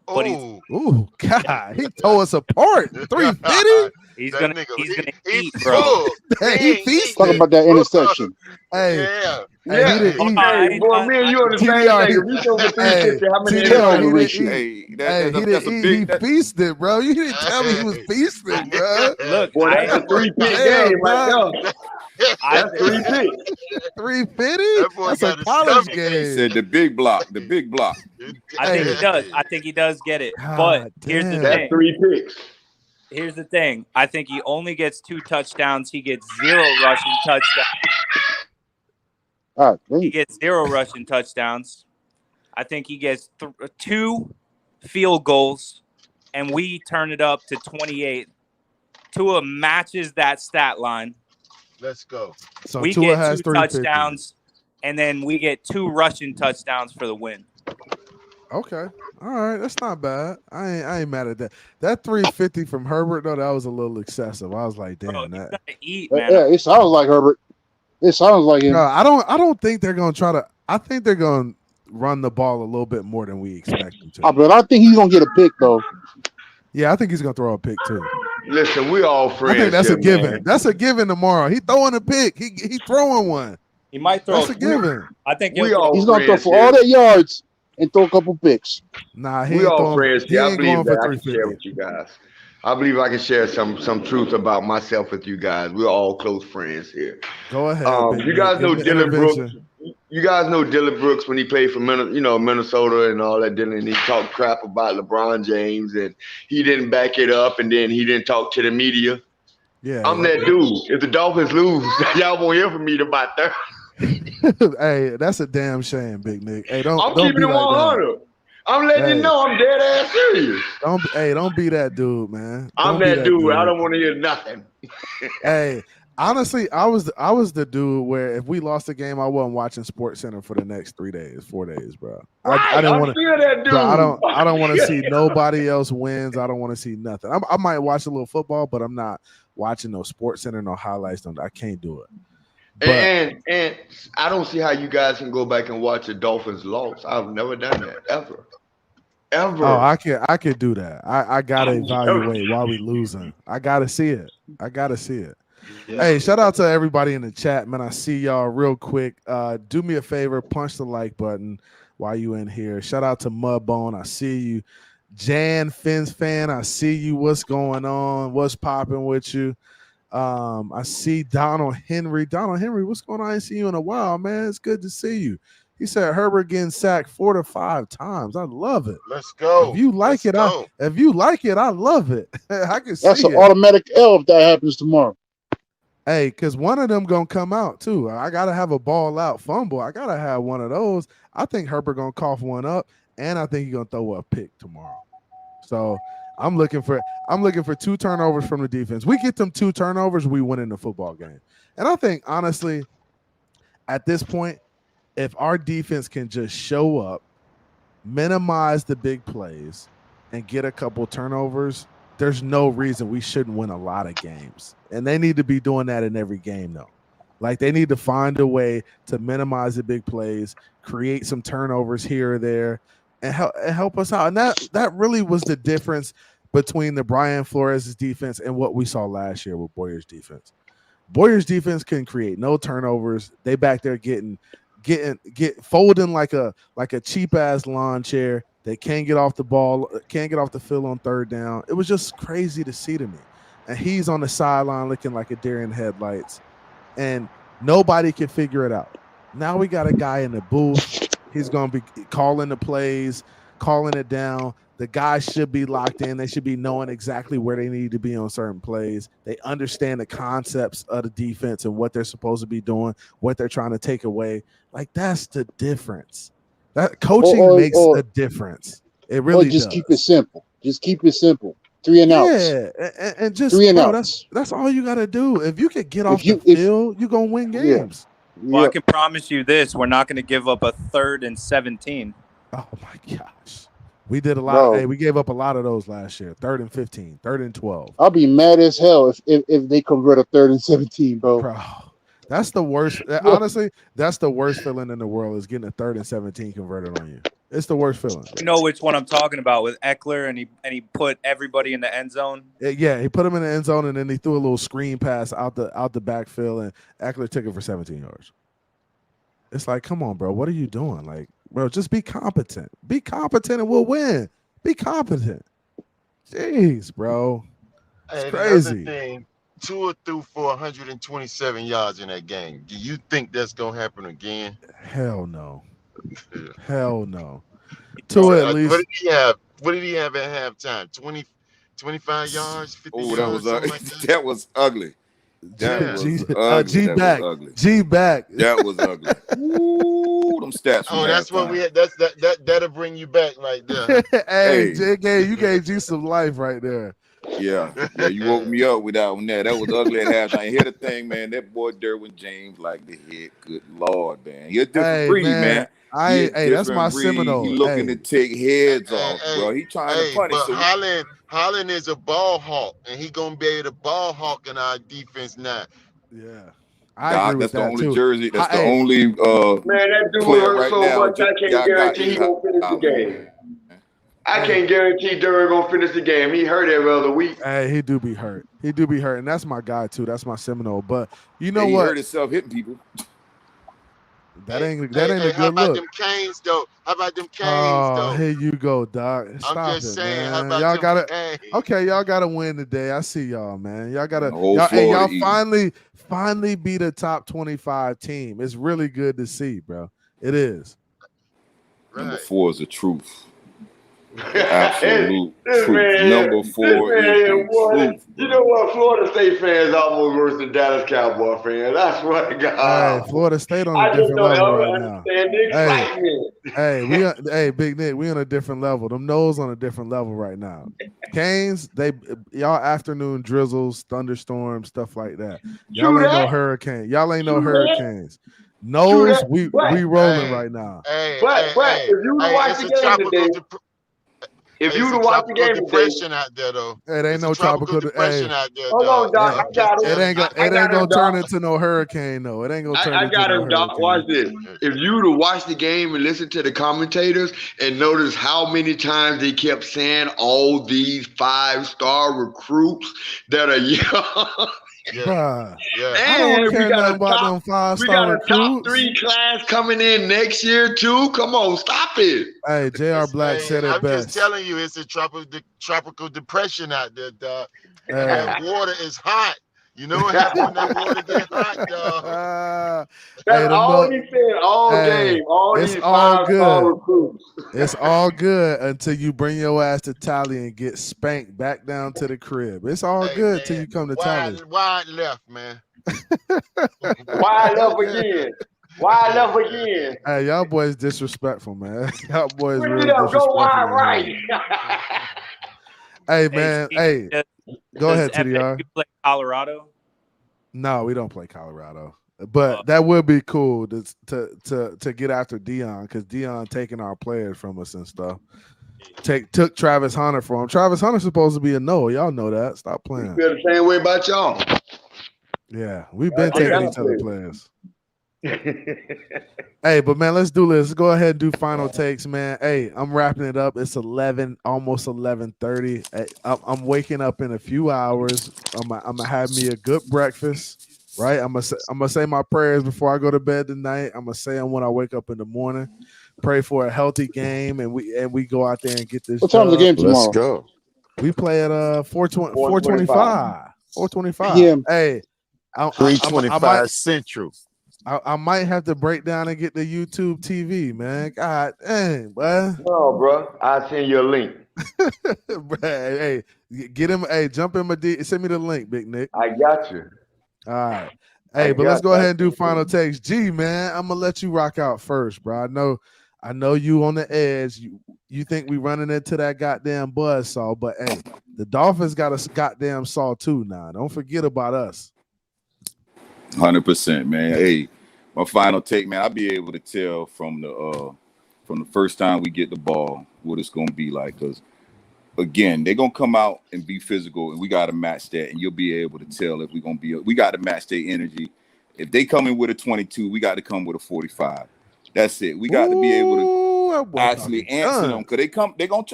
But Ooh, God, he tore us apart. 350. He's That gonna nigga, eat, bro. full. He feasted. Talk about that interception. Hey, Yeah. hey, he didn't. Hey, boy, me and you on the same TDR, thing. If we go for 350, how many TDR, he yards didn't we eat. shoot? Hey, He that's a didn't eat. big. He feasted, bro. You didn't tell me he was feasting, bro. Look, Boy, that's a 3-pick Damn, game right dog. there. That's 3 picks. 350. That boy That's a got his college stomach. He game. said the big block. I think he Hey. does. I think he does get it. God But here's the damn. That's thing. 3 picks. Here's the thing. I think he only gets 2 touchdowns. He gets 0 rushing touchdowns. He gets 0 rushing touchdowns. I think he gets 2 field goals, and we turn it up to 28. Tua matches that stat line. Let's go. So We Tua get has 2 350. touchdowns, and then we get 2 rushing touchdowns for the win. Okay. All right. That's not bad. I ain't mad at that. That 350 from Herbert, though, that was a little excessive. I was like, damn, Bro, he's that. gonna eat, man. Yeah, it sounds like Herbert. It sounds like him. No, I don't think they're gonna try to. I think they're gonna run the ball a little bit more than we expect them to. But I think he's gonna get a pick though. Yeah, I think he's gonna throw a pick too. Listen, we all friends. I think that's here, a given. man. That's a given tomorrow. He throwing a pick. He throwing one. He might throw. That's a given. I think We all He's gonna throw friends for here. all that yards and throw a couple picks. Nah, he We ain't all throwing. friends He here. I ain't believe going for that I can share 350. with you guys. I believe I can share some truth about myself with you guys. We're all close friends here. Go ahead. Big You Nick. guys know Give the Dylan Brooks. intervention. You guys know Dylan Brooks when he played for Minnesota and all that. Dylan, he talked crap about LeBron James and he didn't back it up, and then he didn't talk to the media. Yeah. I'm that dude. If the Dolphins lose, y'all won't hear from me about that. Hey, that's a damn shame, Big Nick. Hey, I'm don't keeping be it like that. 100. I'm letting Hey. you know I'm dead ass serious. Don't be that dude, man. I'm Don't be that dude. I don't want to hear nothing. Hey, honestly, I was the dude where if we lost the game, I wasn't watching Sports Center for the next 4 days, bro. Right, I didn't I'm want still that dude. to. I don't want to see nobody else wins. I don't want to see nothing. I might watch a little football, but I'm not watching no Sports Center, no highlights. I can't do it. But And I don't see how you guys can go back and watch the Dolphins loss. I've never done that ever. oh, I could do that. I gotta evaluate why we losing. I gotta see it. Hey, shout out to everybody in the chat, man. I see y'all real quick. Do me a favor, punch the like button while you in here. Shout out to Mudbone. I see you. Jan Fins fan, I see you. What's going on? What's popping with you? I see Donald Henry. Donald Henry, what's going on? I ain't seen you in a while, man. It's good to see you. He said Herbert getting sacked 4 to 5 times. I love it. Let's go. If you like it, I love it. I can see That's an it. automatic L if that happens tomorrow. Hey, because one of them gonna come out too. I gotta have a ball out fumble. I gotta have one of those. I think Herbert gonna cough one up, and I think he's gonna throw a pick tomorrow. So I'm looking for 2 turnovers from the defense. We get them 2 turnovers, we win in the football game. And I think honestly, at this point, if our defense can just show up, minimize the big plays, and get a couple turnovers, there's no reason we shouldn't win a lot of games. And they need to be doing that in every game, though. Like, they need to find a way to minimize the big plays, create some turnovers here or there, and help us out. And that really was the difference between the Brian Flores' defense and what we saw last year with Boyer's defense. Boyer's defense couldn't create no turnovers. They back there getting folding like a cheap ass lawn chair. They can't get off the ball, can't get off the field on third down. It was just crazy to see to me. And he's on the sideline looking like a deer in headlights, and nobody can figure it out. Now we got a guy in the booth. He's going to be calling the plays, calling it down. The guys should be locked in. They should be knowing exactly where they need to be on certain plays. They understand the concepts of the defense and what they're supposed to be doing, what they're trying to take away. Like, that's the difference. That coaching makes a difference. It really just does. keep it simple. Just keep it simple. 3 and outs. Yeah, and just 3 and outs. That's all you got to do. If you could get off the field, you're going to win games. Yeah. Well, I can promise you this. We're not going to give up a 3rd and 17. Oh, my gosh. We did a lot. Bro. Hey, we gave up a lot of those last year. 3rd and 15, 3rd and 12. I'll be mad as hell if they convert a 3rd and 17, bro. That's the worst. Honestly, that's the worst feeling in the world is getting a 3rd and 17 converted on you. It's the worst feeling. You know which one I'm talking about with Eckler, and he put everybody in the end zone. Yeah, he put him in the end zone, and then he threw a little screen pass out the backfield, and Eckler took it for 17 yards. It's like, come on, bro. What are you doing? Like, bro, just be competent. Be competent, and we'll win. Be competent. Jeez, bro. It's crazy. Another thing, Tua threw for 127 yards in that game. Do you think that's gonna happen again? Hell no. Hell no. Tua at least. What did he have? What did he have at halftime? 25 yards, 50 yards. That was ugly. That was ugly. G back. G back. That was ugly. Ooh, them stats. Oh, that's what we had. That'll bring you back right there. Hey, you gave G some life right there. Yeah, you woke me up with that one there. That was ugly at halftime. Here's the thing, man. That boy Derwin James like the hit. Good Lord, man. You're a different breed, man. That's my Seminole. He looking to take heads off, bro. He trying to punish. But Holland is a ball hawk, and he gonna be able to ball hawk in our defense now. Yeah, I agree with that only too. jersey. That's the only man, that dude hurt so much. I can't guarantee he gonna finish the game. I can't guarantee Derwin gonna finish the game. He hurt every other week. Hey, he do be hurt. And that's my guy too. That's my Seminole. But you know he what? Hurt himself hitting people. That ain't a good look. How about them Canes though? Here you go, Doc. Stop I'm just saying. Man. How about y'all gotta win today. I see y'all, man. Y'all gotta. Y'all finally beat a top 25 team. It's really good to see, bro. It is. Right. Number 4 is the truth. Absolute truth. Number 4 is the truth. You know what? Florida State fans almost worse than Dallas Cowboy fans. I swear to God. Hey, Florida State on a different level right now. The excitement. Big Nick, we on a different level. Them Noles on a different level right now. Canes, y'all afternoon drizzles, thunderstorms, stuff like that. Y'all ain't no hurricane. Y'all ain't no hurricanes. Noles, we rolling right now. But if you watch the game today. If you would watch the game depression out there, though. It ain't no tropical depression out there. Hold on, Doc. I got it. It ain't gonna turn into no hurricane, though. It ain't gonna turn. I got him, Doc. Watch this. If you would watch the game and listen to the commentators and notice how many times they kept saying all these 5-star recruits that are young. Yeah. And I don't care nothing about them 5-star recruits. We got a top 3 class coming in next year too. Come on, stop it. Hey, J.R. Black said it best. I'm just telling you, it's a tropical depression out there, dog. And that water is hot. You know what happens when that water gets hot, dog? That's all he said all game. All these 5-star recruits. It's all good until you bring your ass to Tally and get spanked back down to the crib. It's all good till you come to Tally. Wide left, man. Wide left again. Wide left again. Hey, y'all boys disrespectful, man. Y'all boys really disrespectful. Go wide right. Hey, man. Hey, go ahead, TDR. You play Colorado? No, we don't play Colorado. But that would be cool to get after Dion, because Dion taking our players from us and stuff. Took Travis Hunter from him. Travis Hunter's supposed to be a no. Y'all know that. Stop playing. We feel the same way about y'all. Yeah, we've been taking each other players. Hey, but man, let's do this. Let's go ahead and do final takes, man. Hey, I'm wrapping it up. It's 11, almost 11:30. I'm waking up in a few hours. I'm gonna have me a good breakfast, right? I'm gonna say my prayers before I go to bed tonight. I'm gonna say them when I wake up in the morning. Pray for a healthy game, and we go out there and get this. What time's the game Let's tomorrow? go. We play at 4:25. 4:25. PM. Hey, I 325 might. Central. I might have to break down and get the YouTube TV, man. God dang, boy. No, bro. I'll send you a link. Hey, get him. Hey, jump in my D. Send me the link, Big Nick. I got you. All right. Hey, but let's go ahead and do final takes. G, man, I'm gonna let you rock out first, bro. I know you on the edge. You think we running into that goddamn buzzsaw, but hey, the Dolphins got a goddamn saw too now. Don't forget about us. 100%, man. Hey, my final take, man. I'll be able to tell from the first time we get the ball what it's gonna be like. Because again, they're gonna come out and be physical, and we got to match that. And you'll be able to tell if we're gonna be. We got to match their energy. If they come in with a 22, we got to come with a 45. That's it. We got to be able to actually answer them because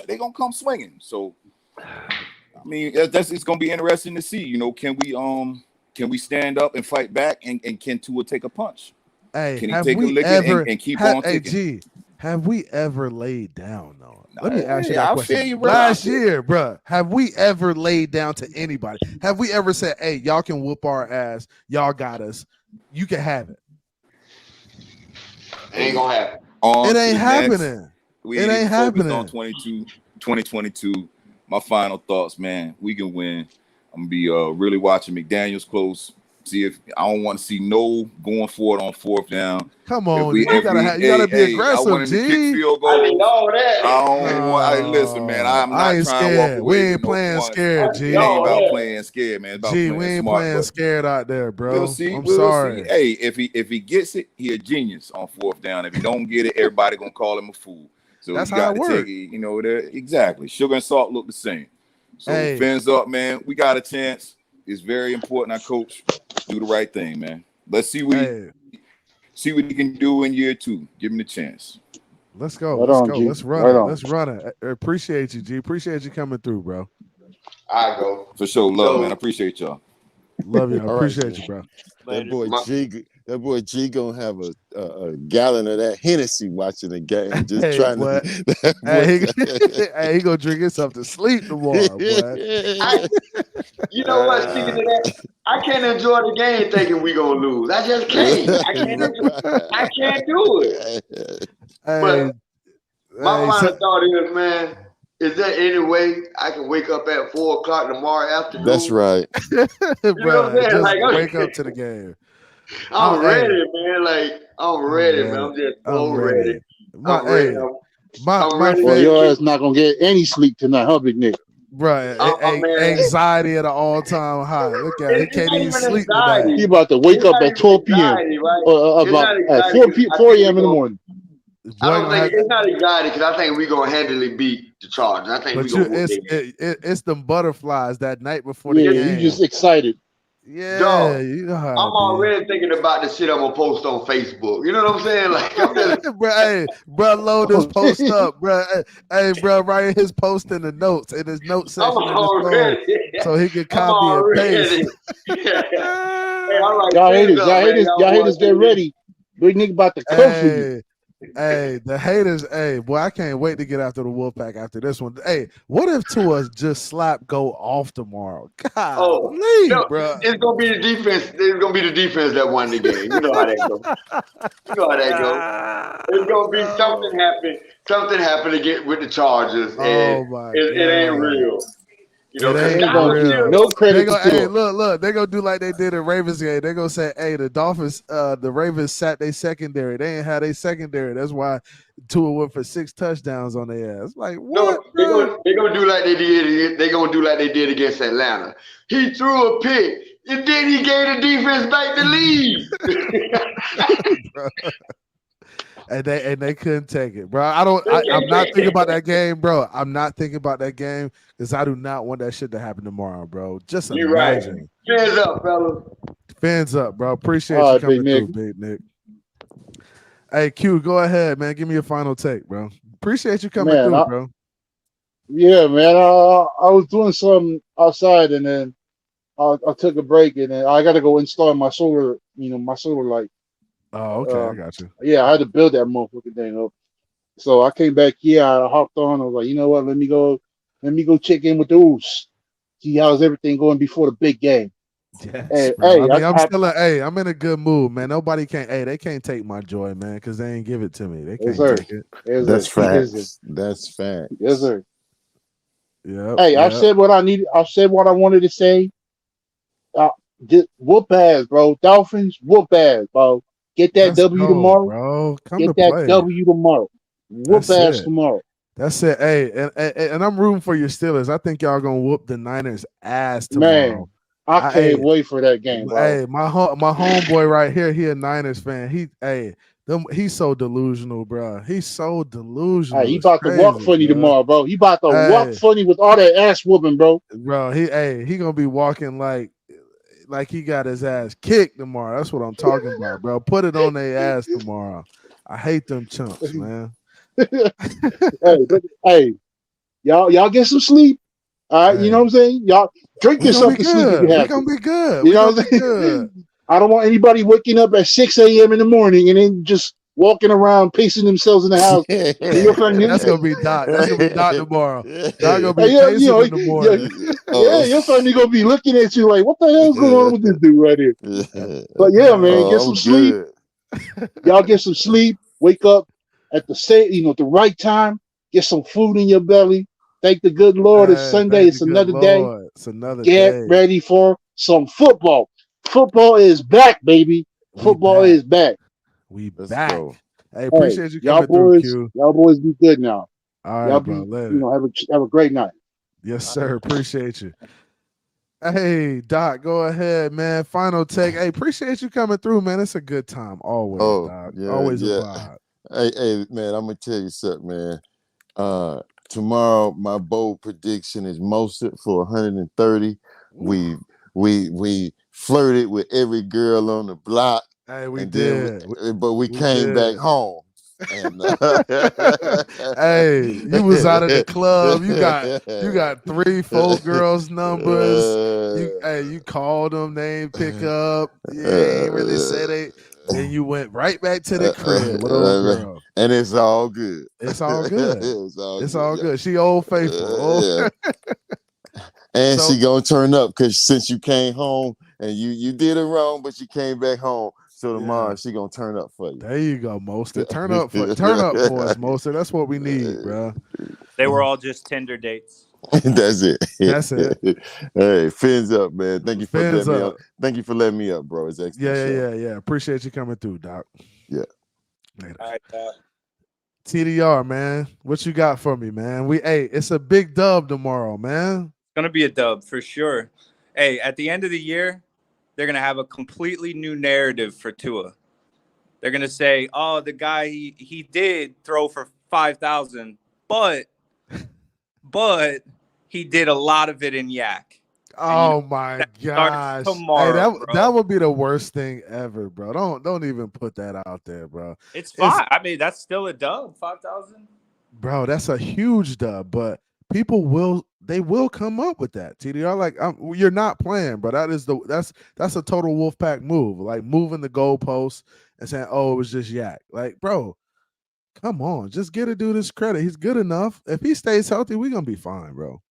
they're gonna come swinging. So, I mean, it's gonna be interesting to see. You know, can we stand up and fight back, and can Tua take a punch? Hey, can he take a lick and keep on ticking? Hey, G, have we ever laid down though? Let me ask you Hey, that I question. feel you, bro. Last year, bro, have we ever laid down to anybody? Have we ever said, "Hey, y'all can whoop our ass. Y'all got us. You can have it." Ain't gonna happen. It ain't happening. It ain't happening. On 2022. My final thoughts, man. We can win. I'm gonna be really watching McDaniels close. See if I don't want to see no going forward on fourth down. Come on, you gotta be aggressive, I want him to kick G. field goals. I know that. Listen, man. I'm not I ain't trying to scared. walk away. We ain't playing scared, G. It ain't about playing scared, man. It's about G, playing we ain't smart, playing scared out there, bro. We'll see. I'm sorry. See. Hey, if he gets it, he a genius on fourth down. If he don't get it, everybody gonna call him a fool. So that's you got how it to works. take it. You know, exactly. Sugar and salt look the same. So fins up, man. We got a chance. It's very important. Our coach do the right thing, man. Let's see what he can do in year 2. Give him the chance. Let's go. Right Let's on, go. G. Let's run Right it. on. Let's run it. I appreciate you, G. Appreciate you coming through, bro. I go. For sure. Love, man. I appreciate y'all. Love you. I All appreciate right, you, bro. That boy G gonna have a gallon of that Hennessy watching the game. Just trying boy. to. He gonna drink himself to sleep tomorrow, boy. You know what? Speaking of that, I can't enjoy the game thinking we gonna lose. I just can't. I can't do it. But my final thought is, man, is there any way I can wake up at 4:00 tomorrow afternoon? That's right. Bro, just like, wake up to the game. I'm ready, man. Like, I'm ready, man. I'm just so ready. I'm ready. I'm ready. Well, your ass not gonna get any sleep tonight, huh, Big Nick? Bro, anxiety at an all-time high. Look at it. He can't even sleep today. He about to wake up at 12 p.m. About at 4 a.m. in the morning. I don't think it's not anxiety because I think we're gonna handily beat the Chargers. I think we're gonna it's them butterflies that night before the game. You just excited. Yeah, dog, you know how I'm already thinking about the shit I'm gonna post on Facebook. You know what I'm saying? Like, I'm just... bro, load this post up, bro. Hey, bro, write his post in the notes in his note section in his phone, so he can copy and paste. Y'all haters, get ready. Big Nick about to come for you. Hey, the haters, boy, I can't wait to get after the Wolfpack after this one. Hey, what if Tua just slap go off tomorrow? God, bro. It's gonna be the defense. It's gonna be the defense that won the game. You know how that goes. It's gonna be something happened to get with the Chargers, and it ain't real. You know, no credit to Tua. Hey, look, they're gonna do like they did in Ravens game. They're gonna say, hey, the Dolphins, the Ravens sat their secondary. They ain't had their secondary. That's why Tua went for 6 touchdowns on their ass. Like, what? No, they're gonna do like they did. They're gonna do like they did against Atlanta. He threw a pick, and then he gave the defense back the lead. And they couldn't take it, bro. I'm not thinking about that game, bro. I'm not thinking about that game because I do not want that shit to happen tomorrow, bro. Just imagine. Right. Fans up, fellas. Fans up, bro. Appreciate you coming through, Big Nick. Hey, Q, go ahead, man. Give me a final take, bro. Appreciate you coming Man, through, bro. yeah, man. I was doing something outside, and then I took a break, and then I got to go install my solar, my solar light. Oh, okay, I got you. Yeah, I had to build that motherfucking thing up. So I came back here. I hopped on. I was like, you know what? Let me go check in with the Oos. See how's everything going before the big game. Yes, And bro. I hey, mean, I'm in a good mood, man. Nobody can't, they can't take my joy, man, because they ain't give it to me. They yes, can't sir. take it. Yes, That's sir. Yes, sir. facts. That's Yes, facts. sir. Yep, Hey, I've yep. said what I needed. I've said what I wanted to say. Uh, just whoop ass, bro. Dolphins, whoop ass, bro. Get that Let's W go, tomorrow. bro. Come to Get that play. W tomorrow. Whoop That's ass it. tomorrow. That's it. Hey, and I'm rooting for your Steelers. I think y'all gonna whoop the Niners ass tomorrow. Man, I can't Hey, wait for that game, bro. hey, my homeboy right here, he a Niners fan. He's so delusional, bro. He's so Hey, he delusional. It's about to walk crazy, funny bro. tomorrow, bro. He about to walk Hey, funny with all that ass whooping, bro. bro, he gonna be walking like he got his ass kicked tomorrow. That's what I'm talking about, bro. Put it on their ass tomorrow. I hate them chumps, man. Hey, y'all get some sleep. All right, you know Hey, what I'm saying? Y'all drink we gonna yourself be to sleep if good. you We have gonna to. be good. You We know gonna what be I'm good. saying? I don't want anybody waking up at 6 a.m. in the morning and then just walking around pacing themselves in the house. And your friend, That's gonna be Doc. That's gonna be Doc tomorrow. Doc gonna hey, be pacing in the morning. yeah, Oh, your family gonna be looking at you like, what the hell's going on with this dude right here? But yeah, man, get oh, some I'm sleep. good. Y'all get some sleep. Wake up at the right time. Get some food in your belly. Thank the good Lord. It's Hey, Sunday. thank the It's good another day. Lord. It's another Get day. ready for some football. Football is back, baby. We Football back. is back. We Let's go. back. Hey, Hey, appreciate you coming through, Q. y'all boys be good now. All right, Y'all bro. be, Later. have a great night. Yes, sir. Appreciate you. Hey, Doc, go ahead, man. Final take. Hey, appreciate you coming through, man. It's a good time. Always, Oh, Doc. yeah, Always a yeah. vibe. Hey, man, I'm gonna tell you something, man. Tomorrow, my bold prediction is Mostert for 130. Ooh. We flirted with every girl on the block, Hey, we and then did. but we We came back did. home. And Hey, you was out of the club. You got 3, 4 girls' numbers. You called them, they ain't pick up. You ain't really say they. Then you went right back to the crib with old girl. and it's all good. It's all good. It's all It's good. all Yeah. good. She old faithful. Yeah. And So she gonna turn up because since you came home and you did it wrong, but you came back home. So tomorrow yeah, she gonna turn up for you. there you go, Moster. Turn up for us, Moster. That's what we need, bro. They were all just Tinder dates. That's it. That's it. Hey, fins up, man. Thank you for Fins letting me up. up. Thank you for letting me up, bro. It's an excellent show. Yeah. Appreciate you coming through, Doc. Yeah. Later. All right, TDR, man. What you got for me, man? It's a big dub tomorrow, man. it's gonna be a dub for sure. Hey, at the end of the year, they're gonna have a completely new narrative for Tua. They're gonna say, "Oh, the guy he did throw for 5,000, but he did a lot of it in Yak." And Oh my that starts gosh. Hey, tomorrow, that bro. would be the worst thing ever, bro. Don't even put that out there, bro. It's It's fine. I mean, that's still a dub. 5,000. bro, that's a huge dub, but people will come up with that. TDR, like you're not playing, bro. That's a total Wolfpack move, like moving the goalposts and saying, "Oh, it was just Yak." Like, bro, come on, just get a dude his credit. He's good enough. If he stays healthy, we're gonna be fine, bro.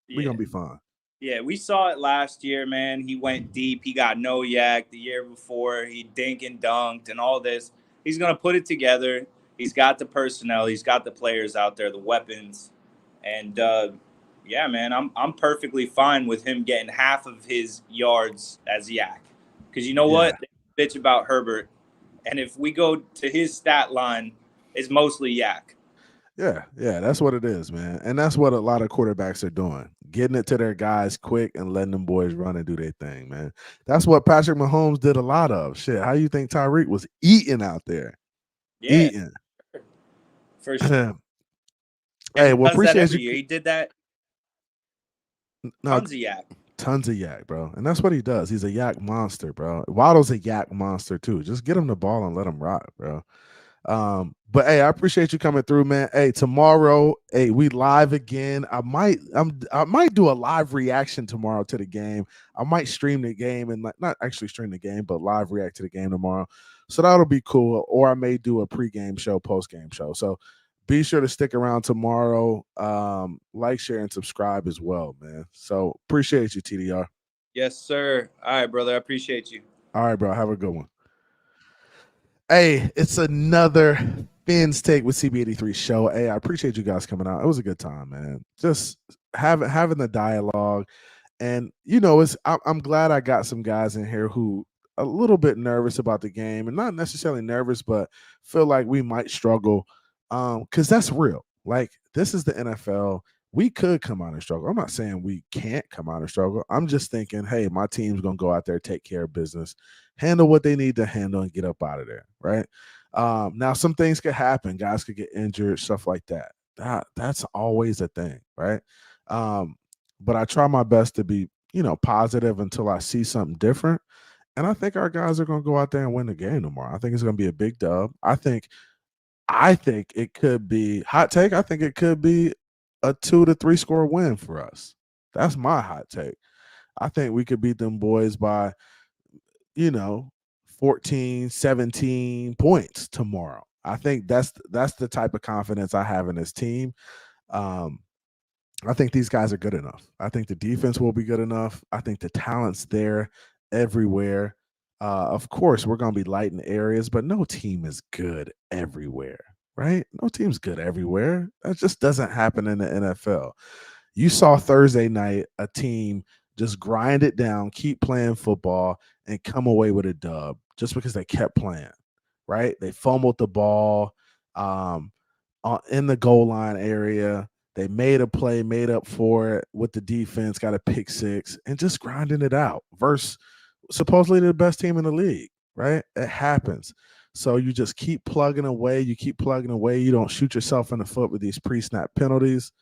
We're Yeah. gonna be fine. Yeah, we saw it last year, man. He went deep. He got no yak the year before. He dink and dunked and all this. He's going to put it together. He's got the personnel. He's got the players out there, the weapons. And, yeah, man, I'm perfectly fine with him getting half of his yards as yak. Because you know Yeah. what? They bitch about Herbert. And if we go to his stat line, it's mostly yak. Yeah, that's what it is, man. And that's what a lot of quarterbacks are doing. Getting it to their guys quick and letting them boys run and do their thing, man. That's what Patrick Mahomes did a lot of. Shit, how you think Tyreek was eating out there? Yeah, Eating. for sure. And Hey, he well, does that appreciate every you. year. He did that No, tons of yak. tons of yak, bro. And that's what he does. He's a yak monster, bro. Waddle's a yak monster, too. Just get him the ball and let him rock, bro. But hey, I appreciate you coming through, man. Hey, tomorrow, hey, we live again. I might do a live reaction tomorrow to the game. I might stream the game and not actually stream the game, but live react to the game tomorrow. So that'll be cool. Or I may do a pregame show, postgame show. So be sure to stick around tomorrow. Like, share, and subscribe as well, man. So appreciate you, TDR. Yes, sir. All right, brother. I appreciate you. All right, bro. Have a good one. Hey, it's another Finn's Take with CB83 show. Hey, I appreciate you guys coming out. It was a good time, man. Just having the dialogue. And I'm glad I got some guys in here who a little bit nervous about the game, and not necessarily nervous, but feel like we might struggle. Because that's real. Like, this is the NFL. We could come out and struggle. I'm not saying we can't come out and struggle. I'm just thinking, hey, my team's gonna go out there, take care of business, handle what they need to handle, and get up out of there. Right. Now some things could happen. Guys could get injured, stuff like that. That's always a thing, right? But I try my best to be, positive until I see something different. And I think our guys are going to go out there and win the game tomorrow. I think it's going to be a big dub. I think it could be hot take. I think it could be a 2 to 3 score win for us. That's my hot take. I think we could beat them boys by, 14, 17 points tomorrow. I think that's the type of confidence I have in this team. I think these guys are good enough. I think the defense will be good enough. I think the talent's there everywhere. Of course, we're going to be light in areas, but no team is good everywhere, right? No team's good everywhere. That just doesn't happen in the NFL. You saw Thursday night a team just grind it down, keep playing football, and come away with a dub just because they kept playing, right? They fumbled the ball in the goal line area. They made a play, made up for it with the defense, got a pick six, and just grinding it out versus supposedly the best team in the league, right? It happens. So you just keep plugging away. You keep plugging away. You don't shoot yourself in the foot with these pre-snap penalties.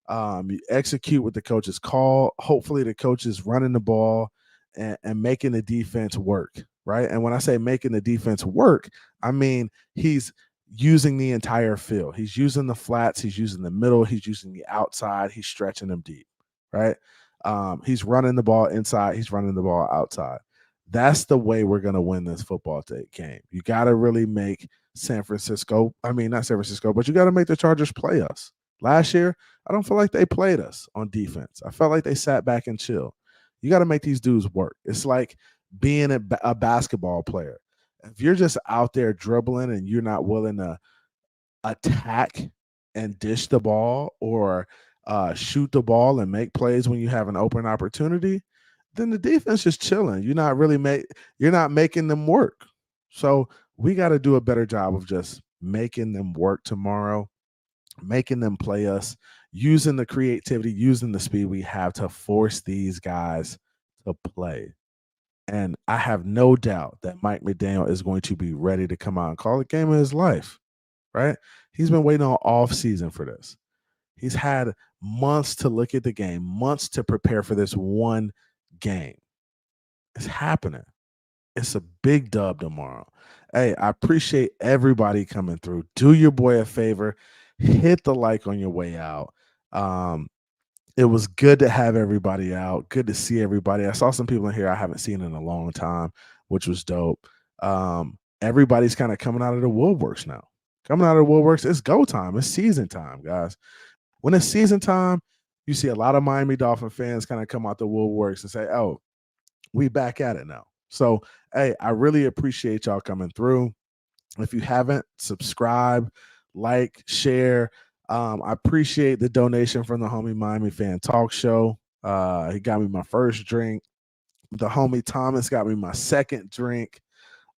You execute what the coaches call. Hopefully the coach is running the ball and making the defense work, right? And when I say making the defense work, I mean he's using the entire field. He's using the flats. He's using the middle. He's using the outside. He's stretching them deep, right? He's running the ball inside. He's running the ball outside. That's the way we're going to win this football game. You got to really make not San Francisco, but you got to make the Chargers play us. Last year, I don't feel like they played us on defense. I felt like they sat back and chill. You got to make these dudes work. It's like being a basketball player. If you're just out there dribbling and you're not willing to attack and dish the ball or shoot the ball and make plays when you have an open opportunity, then the defense is chilling. You're not making them work. So we got to do a better job of just making them work tomorrow, making them play us, using the creativity, using the speed we have to force these guys to play. And I have no doubt that Mike McDaniel is going to be ready to come out and call the game of his life, right? He's been waiting all off season for this. He's had months to look at the game, months to prepare for this one game. It's happening. It's a big dub tomorrow. Hey, I appreciate everybody coming through. Do your boy a favor. Hit the like on your way out. It was good to have everybody out. Good to see everybody. I saw some people in here I haven't seen in a long time, which was dope. Everybody's kind of coming out of the woodworks now. Coming out of the woodworks, it's go time. It's season time, guys. When it's season time, you see a lot of Miami Dolphin fans kind of come out the woodworks and say, oh, we back at it now. So, hey, I really appreciate y'all coming through. If you haven't, subscribe, like, share. I appreciate the donation from the homie Miami Fan Talk Show. He got me my first drink. The homie Thomas got me my second drink.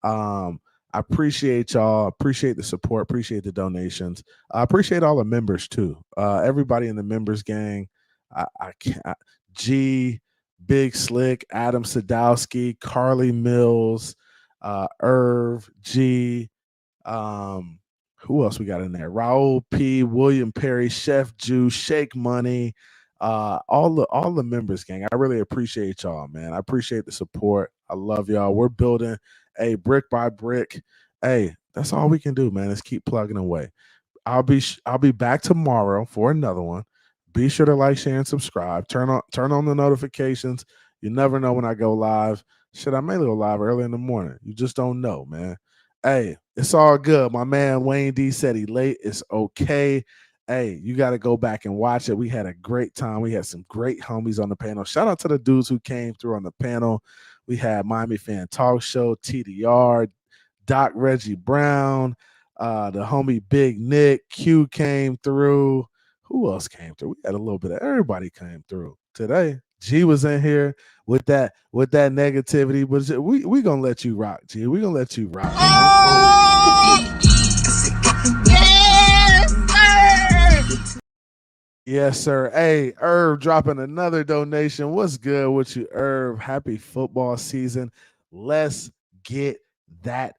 I appreciate y'all. Appreciate the support. Appreciate the donations. I appreciate all the members too. Everybody in the members gang. G, Big Slick, Adam Sadowski, Carly Mills, Irv, G. Who else we got in there? Raul P, William Perry, Chef Jew, Shake Money, all the members gang. I really appreciate y'all, man. I appreciate the support. I love y'all. We're building brick by brick. Hey, That's all we can do, man, is keep plugging away. I'll be back tomorrow for another one. Be sure to like, share, and subscribe. Turn on the notifications. You never know when I go live. Shit, I may go live early in the morning. You just don't know, man. Hey, it's all good. My man Wayne D said he late. It's okay. Hey, you got to go back and watch it. We had a great time. We had some great homies on the panel. Shout out to the dudes who came through on the panel. We had Miami Fan Talk Show, TDR, Doc Reggie Brown, the homie Big Nick, Q came through. Who else came through? We had a little bit of everybody came through today. G was in here with that negativity, but we gonna let you rock, G. We gonna let you rock. Yes, sir. Hey, Irv dropping another donation. What's good with you, Irv? Happy football season. Let's get that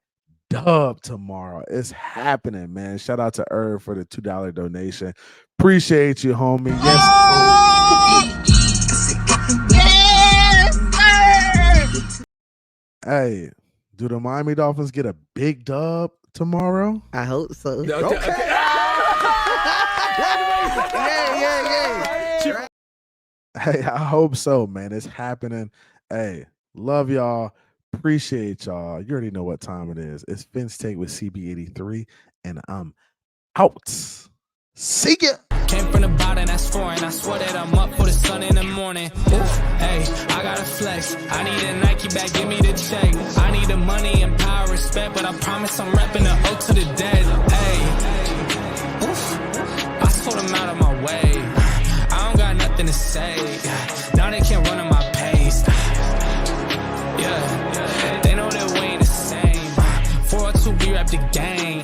dub tomorrow. It's happening, man. Shout out to Irv for the $2 donation. Appreciate you, homie. Yes. Hey, do the Miami Dolphins get a big dub tomorrow? I hope so. Okay. Hey, I hope so, man. It's happening. Hey, love y'all. Appreciate y'all. You already know what time it is. It's Vince Take with CB83, and I'm out. See ya. Came from the bottom, that's foreign. I swear that I'm up for the sun in the morning. Oof, hey, I gotta flex. I need a Nike bag, give me the check. I need the money and power, respect, but I promise I'm repping the O to the dead. Hey, oof, I told them out of my way. I don't got nothing to say. Now they can't run at my pace. Yeah, they know that we ain't the same. 402, we rap the game.